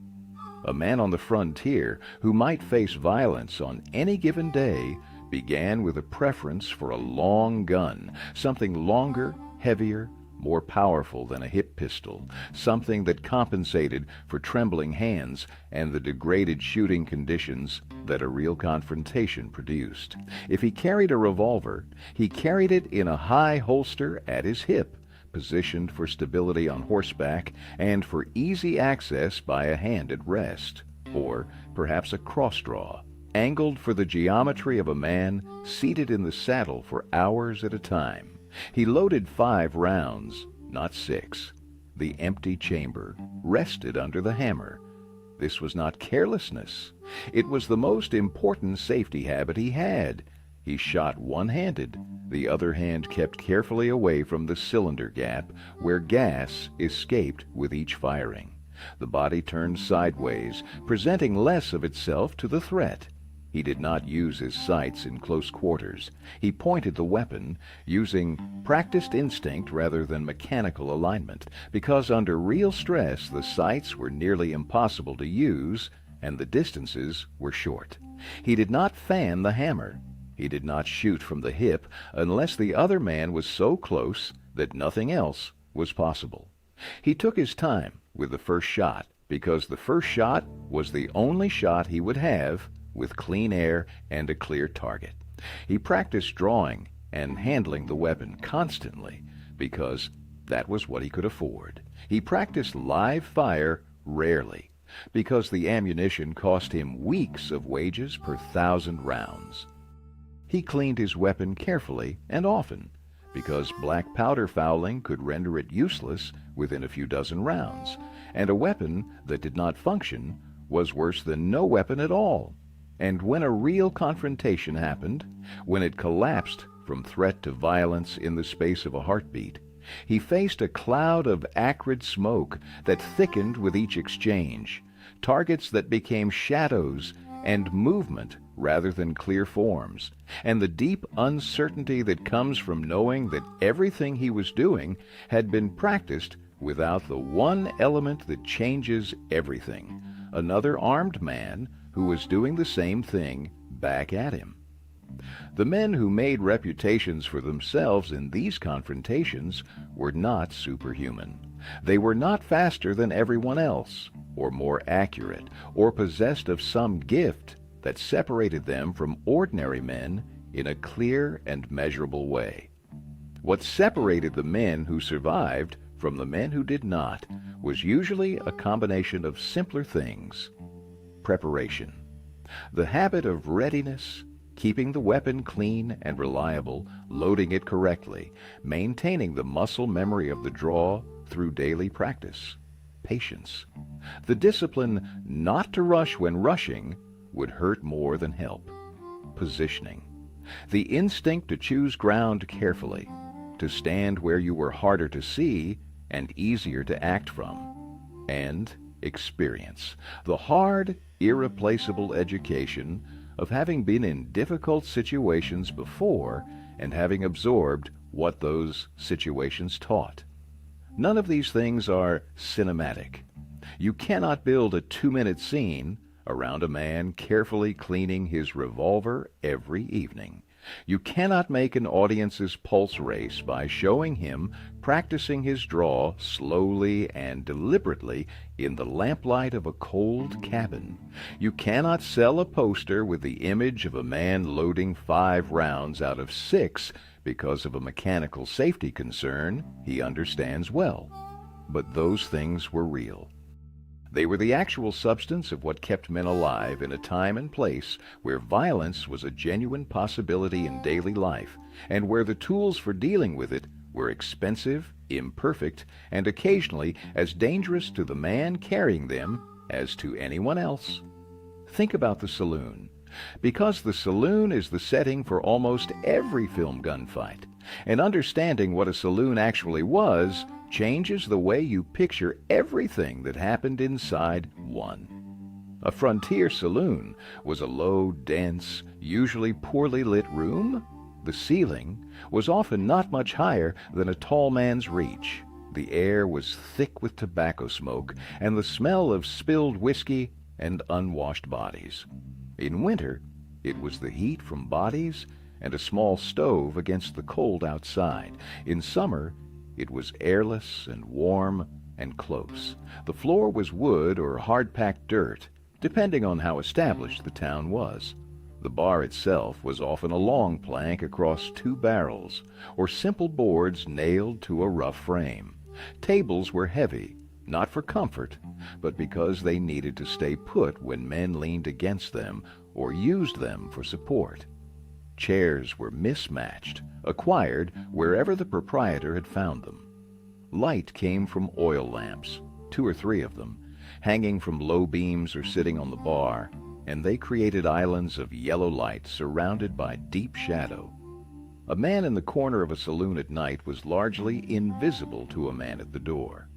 A man on the frontier who might face violence on any given day began with a preference for a long gun, something longer, heavier, more powerful than a hip pistol, something that compensated for trembling hands and the degraded shooting conditions that a real confrontation produced. If he carried a revolver, he carried it in a high holster at his hip, positioned for stability on horseback and for easy access by a hand at rest, or perhaps a cross-draw, angled for the geometry of a man seated in the saddle for hours at a time. He loaded 5 rounds, not 6. The empty chamber rested under the hammer. This was not carelessness. It was the most important safety habit he had. He shot one-handed, the other hand kept carefully away from the cylinder gap where gas escaped with each firing. The body turned sideways, presenting less of itself to the threat. He did not use his sights in close quarters. He pointed the weapon, using practiced instinct rather than mechanical alignment, because under real stress the sights were nearly impossible to use and the distances were short. He did not fan the hammer. He did not shoot from the hip unless the other man was so close that nothing else was possible. He took his time with the first shot because the first shot was the only shot he would have with clean air and a clear target. He practiced drawing and handling the weapon constantly because that was what he could afford. He practiced live fire rarely because the ammunition cost him weeks of wages per 1,000 rounds. He cleaned his weapon carefully and often because black powder fouling could render it useless within a few dozen rounds, and a weapon that did not function was worse than no weapon at all. And when a real confrontation happened, when it collapsed from threat to violence in the space of a heartbeat, he faced a cloud of acrid smoke that thickened with each exchange, targets that became shadows and movement rather than clear forms, and the deep uncertainty that comes from knowing that everything he was doing had been practiced without the one element that changes everything, another armed man who was doing the same thing back at him. The men who made reputations for themselves in these confrontations were not superhuman. They were not faster than everyone else, or more accurate, or possessed of some gift that separated them from ordinary men in a clear and measurable way. What separated the men who survived from the men who did not was usually a combination of simpler things. Preparation. The habit of readiness, keeping the weapon clean and reliable, loading it correctly, maintaining the muscle memory of the draw through daily practice. Patience. The discipline not to rush when rushing would hurt more than help. Positioning. The instinct to choose ground carefully, to stand where you were harder to see and easier to act from. And experience. The hard, irreplaceable education of having been in difficult situations before and having absorbed what those situations taught. None of these things are cinematic. You cannot build a 2-minute scene around a man carefully cleaning his revolver every evening. You cannot make an audience's pulse race by showing him practicing his draw slowly and deliberately in the lamplight of a cold cabin. You cannot sell a poster with the image of a man loading 5 rounds out of 6 because of a mechanical safety concern he understands well. But those things were real. They were the actual substance of what kept men alive in a time and place where violence was a genuine possibility in daily life, and where the tools for dealing with it were expensive, imperfect, and occasionally as dangerous to the man carrying them as to anyone else. Think about the saloon. Because the saloon is the setting for almost every film gunfight, and understanding what a saloon actually was changes the way you picture everything that happened inside one. A frontier saloon was a low, dense, usually poorly lit room. The ceiling was often not much higher than a tall man's reach. The air was thick with tobacco smoke and the smell of spilled whiskey and unwashed bodies. In winter, it was the heat from bodies and a small stove against the cold outside. In summer, it was airless and warm and close. The floor was wood or hard-packed dirt, depending on how established the town was. The bar itself was often a long plank across 2 barrels, or simple boards nailed to a rough frame. Tables were heavy, not for comfort, but because they needed to stay put when men leaned against them or used them for support. Chairs were mismatched, acquired wherever the proprietor had found them. Light came from oil lamps, 2 or 3 of them, hanging from low beams or sitting on the bar, and they created islands of yellow light surrounded by deep shadow. A man in the corner of a saloon at night was largely invisible to a man at the door.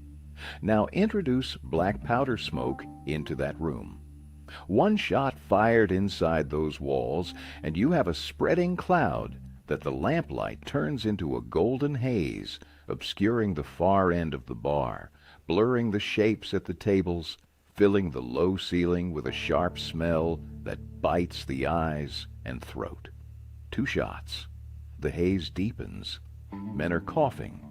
Now introduce black powder smoke into that room. One shot fired inside those walls, and you have a spreading cloud that the lamplight turns into a golden haze, obscuring the far end of the bar, blurring the shapes at the tables, filling the low ceiling with a sharp smell that bites the eyes and throat. 2 shots. The haze deepens. Men are coughing.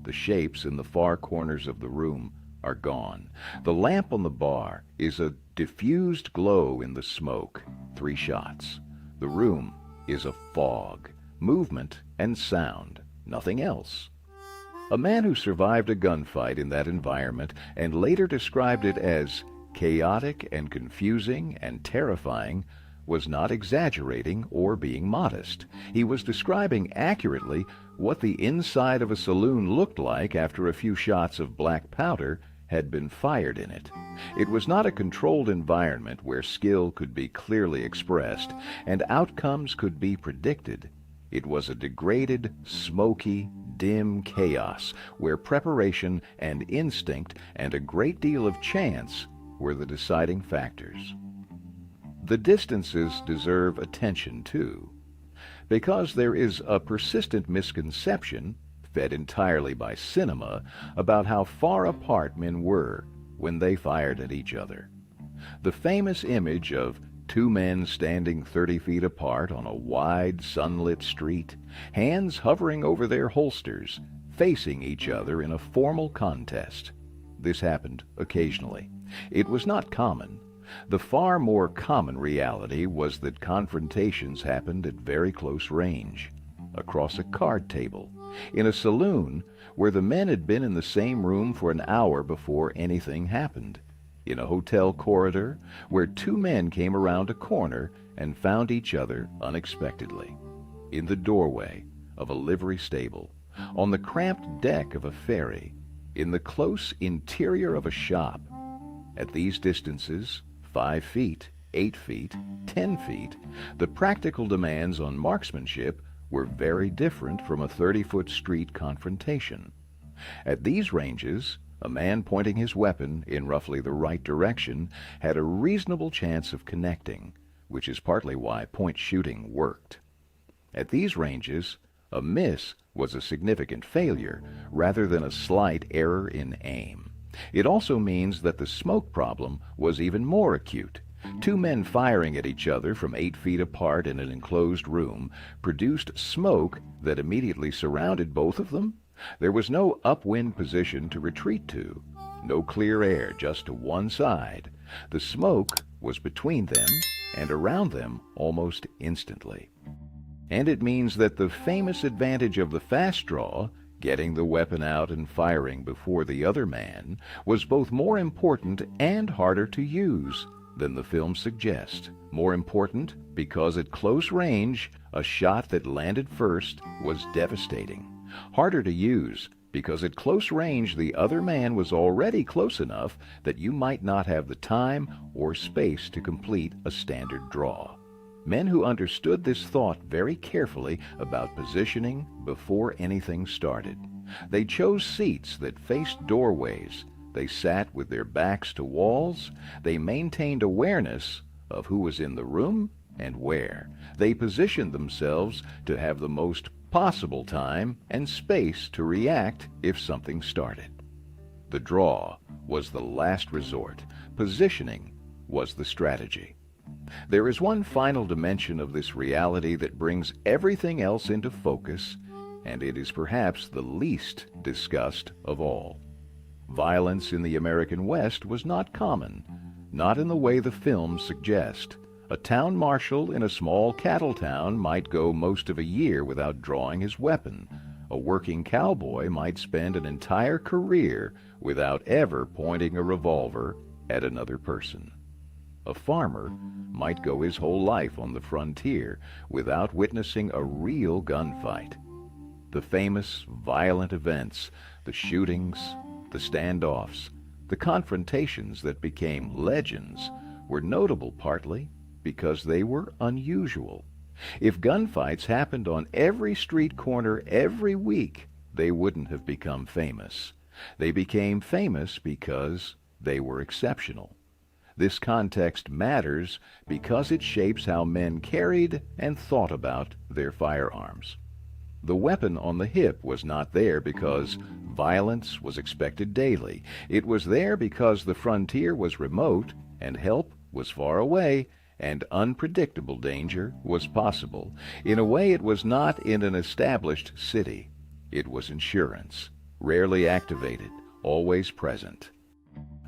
The shapes in the far corners of the room are gone. The lamp on the bar is a diffused glow in the smoke. 3 shots. The room is a fog, movement and sound, nothing else. A man who survived a gunfight in that environment and later described it as chaotic and confusing and terrifying was not exaggerating or being modest. He was describing accurately what the inside of a saloon looked like after a few shots of black powder had been fired in it. It was not a controlled environment where skill could be clearly expressed and outcomes could be predicted. It was a degraded, smoky, dim chaos where preparation and instinct and a great deal of chance were the deciding factors. The distances deserve attention, too, because there is a persistent misconception, fed entirely by cinema, about how far apart men were when they fired at each other. The famous image of 2 men standing 30 feet apart on a wide, sunlit street, hands hovering over their holsters, facing each other in a formal contest. This happened occasionally. It was not common. The far more common reality was that confrontations happened at very close range, across a card table, in a saloon where the men had been in the same room for an hour before anything happened, in a hotel corridor where 2 men came around a corner and found each other unexpectedly, in the doorway of a livery stable, on the cramped deck of a ferry, in the close interior of a shop. At these distances, 5 feet, 8 feet, 10 feet, the practical demands on marksmanship were very different from a 30-foot street confrontation. At these ranges, a man pointing his weapon in roughly the right direction had a reasonable chance of connecting, which is partly why point shooting worked. At these ranges, a miss was a significant failure rather than a slight error in aim. It also means that the smoke problem was even more acute. Two men firing at each other from 8 feet apart in an enclosed room produced smoke that immediately surrounded both of them. There was no upwind position to retreat to, no clear air just to one side. The smoke was between them and around them almost instantly. And it means that the famous advantage of the fast draw, getting the weapon out and firing before the other man, was both more important and harder to use than the film suggests. More important because at close range, a shot that landed first was devastating. Harder to use because at close range the other man was already close enough that you might not have the time or space to complete a standard draw. Men who understood this thought very carefully about positioning before anything started. They chose seats that faced doorways. They sat with their backs to walls. They maintained awareness of who was in the room and where. They positioned themselves to have the most possible time and space to react if something started. The draw was the last resort. Positioning was the strategy. There is one final dimension of this reality that brings everything else into focus, and it is perhaps the least discussed of all. Violence in the American West was not common, not in the way the films suggest. A town marshal in a small cattle town might go most of a year without drawing his weapon. A working cowboy might spend an entire career without ever pointing a revolver at another person. A farmer might go his whole life on the frontier without witnessing a real gunfight. The famous violent events, the shootings, the standoffs, the confrontations that became legends were notable partly because they were unusual. If gunfights happened on every street corner every week, they wouldn't have become famous. They became famous because they were exceptional. This context matters because it shapes how men carried and thought about their firearms. The weapon on the hip was not there because violence was expected daily. It was there because the frontier was remote and help was far away and unpredictable danger was possible. In a way, it was not in an established city. It was insurance, rarely activated, always present.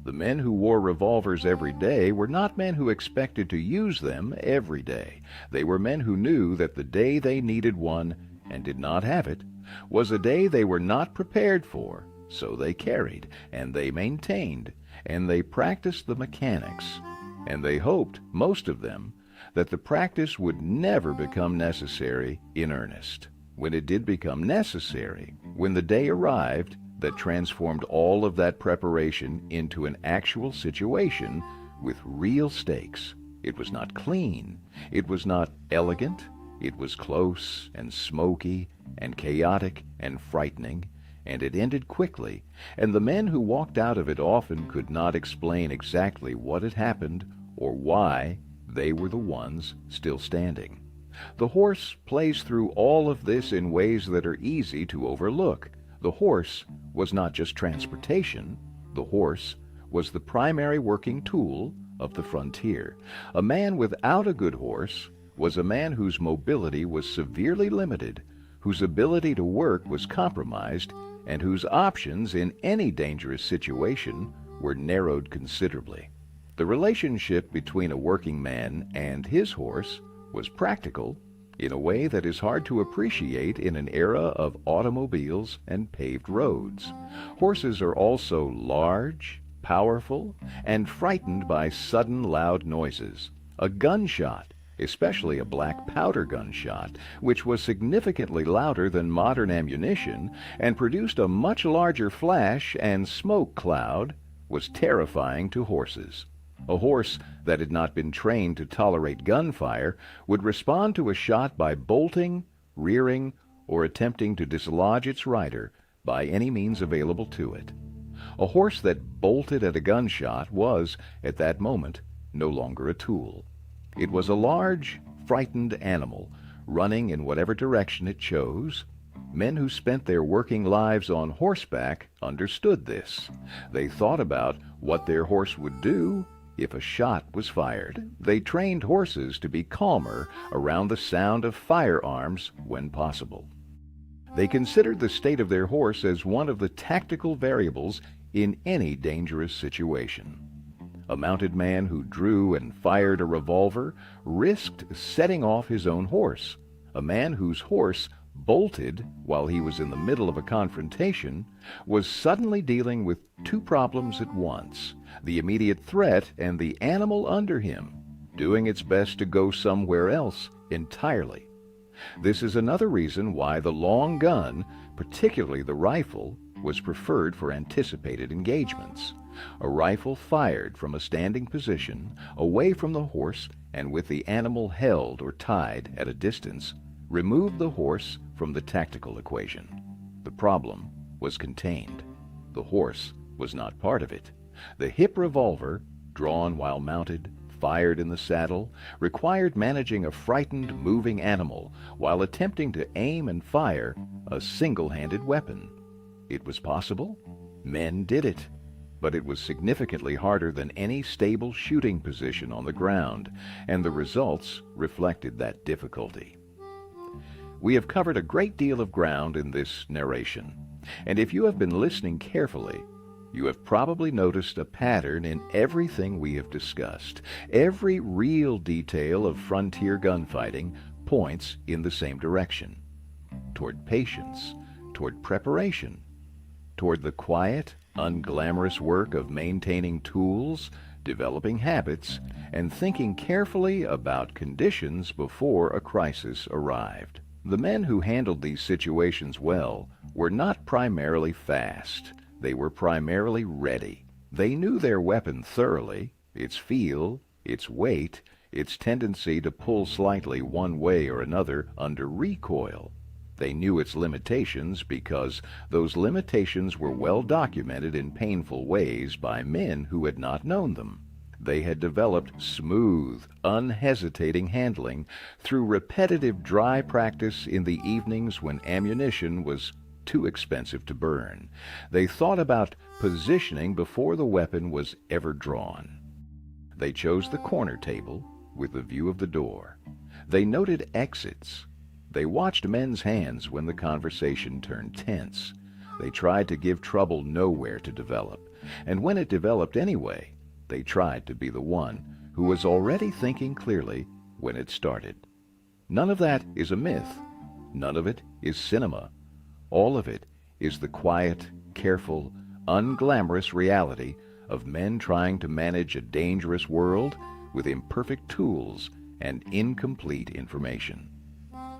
The men who wore revolvers every day were not men who expected to use them every day. They were men who knew that the day they needed one and did not have it was a day they were not prepared for, so they carried, and they maintained, and they practiced the mechanics, and they hoped, most of them, that the practice would never become necessary in earnest. When it did become necessary, when the day arrived that transformed all of that preparation into an actual situation with real stakes, it was not clean, it was not elegant, it was close and smoky and chaotic and frightening, and it ended quickly, and the men who walked out of it often could not explain exactly what had happened or why they were the ones still standing. The horse plays through all of this in ways that are easy to overlook. The horse was not just transportation. The horse was the primary working tool of the frontier. A man without a good horse was a man whose mobility was severely limited, whose ability to work was compromised, and whose options in any dangerous situation were narrowed considerably. The relationship between a working man and his horse was practical in a way that is hard to appreciate in an era of automobiles and paved roads. Horses are also large, powerful, and frightened by sudden loud noises. A gunshot, especially a black powder gunshot, which was significantly louder than modern ammunition and produced a much larger flash and smoke cloud, was terrifying to horses. A horse that had not been trained to tolerate gunfire would respond to a shot by bolting, rearing, or attempting to dislodge its rider by any means available to it. A horse that bolted at a gunshot was, at that moment, no longer a tool. It was a large, frightened animal, running in whatever direction it chose, Men who spent their working lives on horseback understood this. They thought about what their horse would do if a shot was fired. They trained horses to be calmer around the sound of firearms when possible. They considered the state of their horse as one of the tactical variables in any dangerous situation. A mounted man who drew and fired a revolver risked setting off his own horse. A man whose horse bolted while he was in the middle of a confrontation was suddenly dealing with two problems at once: the immediate threat and the animal under him, doing its best to go somewhere else entirely. This is another reason why the long gun, particularly the rifle, was preferred for anticipated engagements. A rifle fired from a standing position, away from the horse and with the animal held or tied at a distance, removed the horse from the tactical equation. The problem was contained. The horse was not part of it. The hip revolver, drawn while mounted, fired in the saddle, required managing a frightened, moving animal while attempting to aim and fire a single-handed weapon. It was possible. Men did it. But it was significantly harder than any stable shooting position on the ground, and the results reflected that difficulty. We have covered a great deal of ground in this narration, and if you have been listening carefully, you have probably noticed a pattern in everything we have discussed. Every real detail of frontier gunfighting points in the same direction: toward patience, toward preparation, toward the quiet, unglamorous work of maintaining tools, developing habits, and thinking carefully about conditions before a crisis arrived. The men who handled these situations well were not primarily fast. They were primarily ready. They knew their weapon thoroughly, its feel, its weight, its tendency to pull slightly one way or another under recoil. They knew its limitations because those limitations were well documented in painful ways by men who had not known them. They had developed smooth, unhesitating handling through repetitive dry practice in the evenings when ammunition was too expensive to burn. They thought about positioning before the weapon was ever drawn. They chose the corner table with the view of the door. They noted exits. They watched men's hands when the conversation turned tense. They tried to give trouble nowhere to develop, and when it developed anyway, they tried to be the one who was already thinking clearly when it started. None of that is a myth. None of it is cinema. All of it is the quiet, careful, unglamorous reality of men trying to manage a dangerous world with imperfect tools and incomplete information.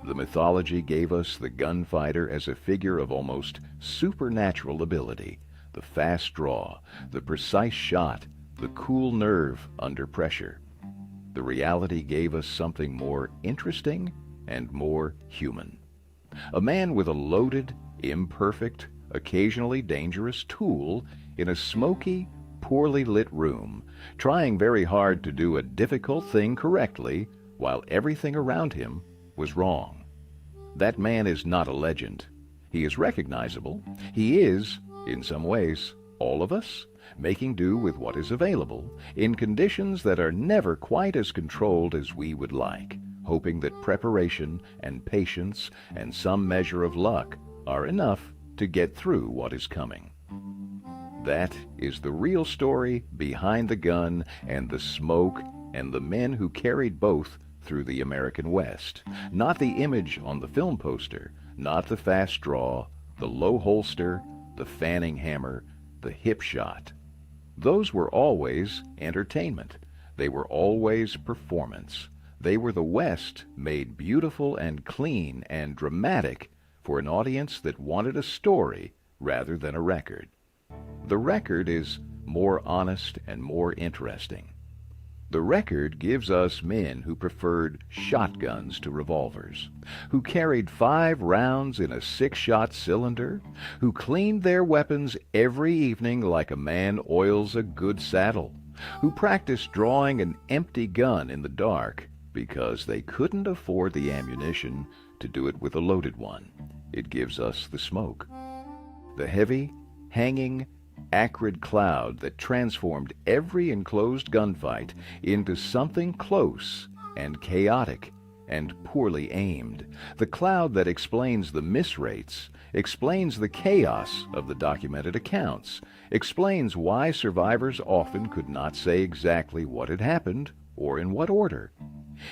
The mythology gave us the gunfighter as a figure of almost supernatural ability, the fast draw, the precise shot, the cool nerve under pressure. The reality gave us something more interesting and more human. A man with a loaded, imperfect, occasionally dangerous tool in a smoky, poorly lit room, trying very hard to do a difficult thing correctly while everything around him was wrong. That man is not a legend. He is recognizable. He is, in some ways, all of us, making do with what is available, in conditions that are never quite as controlled as we would like, hoping that preparation and patience and some measure of luck are enough to get through what is coming. That is the real story behind the gun and the smoke and the men who carried both through the American West. Not the image on the film poster, not the fast draw, the low holster, the fanning hammer, the hip shot. Those were always entertainment. They were always performance. They were the West made beautiful and clean and dramatic for an audience that wanted a story rather than a record. The record is more honest and more interesting. The record gives us men who preferred shotguns to revolvers, who carried 5 rounds in a 6-shot cylinder, who cleaned their weapons every evening like a man oils a good saddle, who practiced drawing an empty gun in the dark because they couldn't afford the ammunition to do it with a loaded one, it gives us the smoke. The heavy, hanging, acrid cloud that transformed every enclosed gunfight into something close and chaotic and poorly aimed. The cloud that explains the miss rates, explains the chaos of the documented accounts, explains why survivors often could not say exactly what had happened or in what order.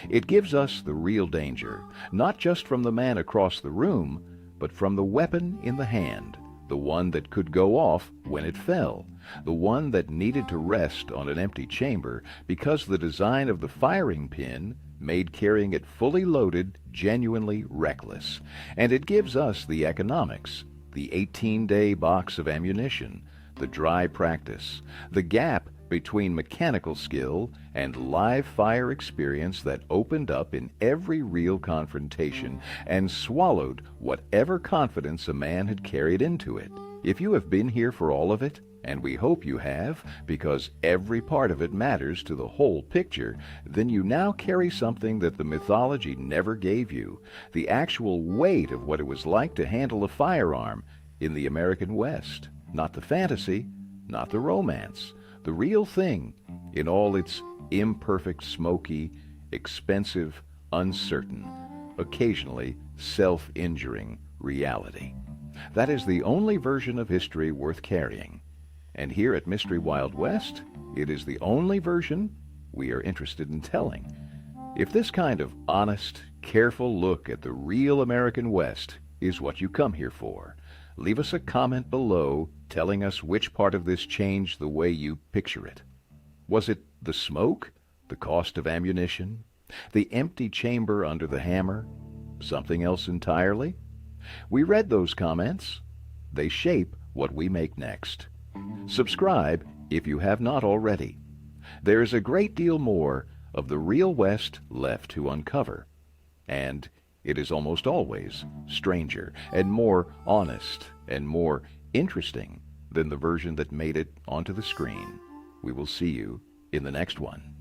It gives us the real danger, not just from the man across the room, but from the weapon in the hand, the one that could go off when it fell, the one that needed to rest on an empty chamber because the design of the firing pin made carrying it fully loaded genuinely reckless. And it gives us the economics, the 18-day box of ammunition, the dry practice, the gap between mechanical skill and live fire experience that opened up in every real confrontation and swallowed whatever confidence a man had carried into it. If you have been here for all of it, and we hope you have, because every part of it matters to the whole picture, then you now carry something that the mythology never gave you, the actual weight of what it was like to handle a firearm in the American West. Not the fantasy, not the romance, the real thing in all its imperfect, smoky, expensive, uncertain, occasionally self-injuring reality. That is the only version of history worth carrying. And here at Mystery Wild West, it is the only version we are interested in telling. If this kind of honest, careful look at the real American West is what you come here for, leave us a comment below telling us which part of this changed the way you picture it. Was it the smoke? The cost of ammunition? The empty chamber under the hammer? Something else entirely? We read those comments. They shape what we make next. Subscribe if you have not already. There is a great deal more of the real West left to uncover, and it is almost always stranger and more honest and more interesting than the version that made it onto the screen. We will see you in the next one.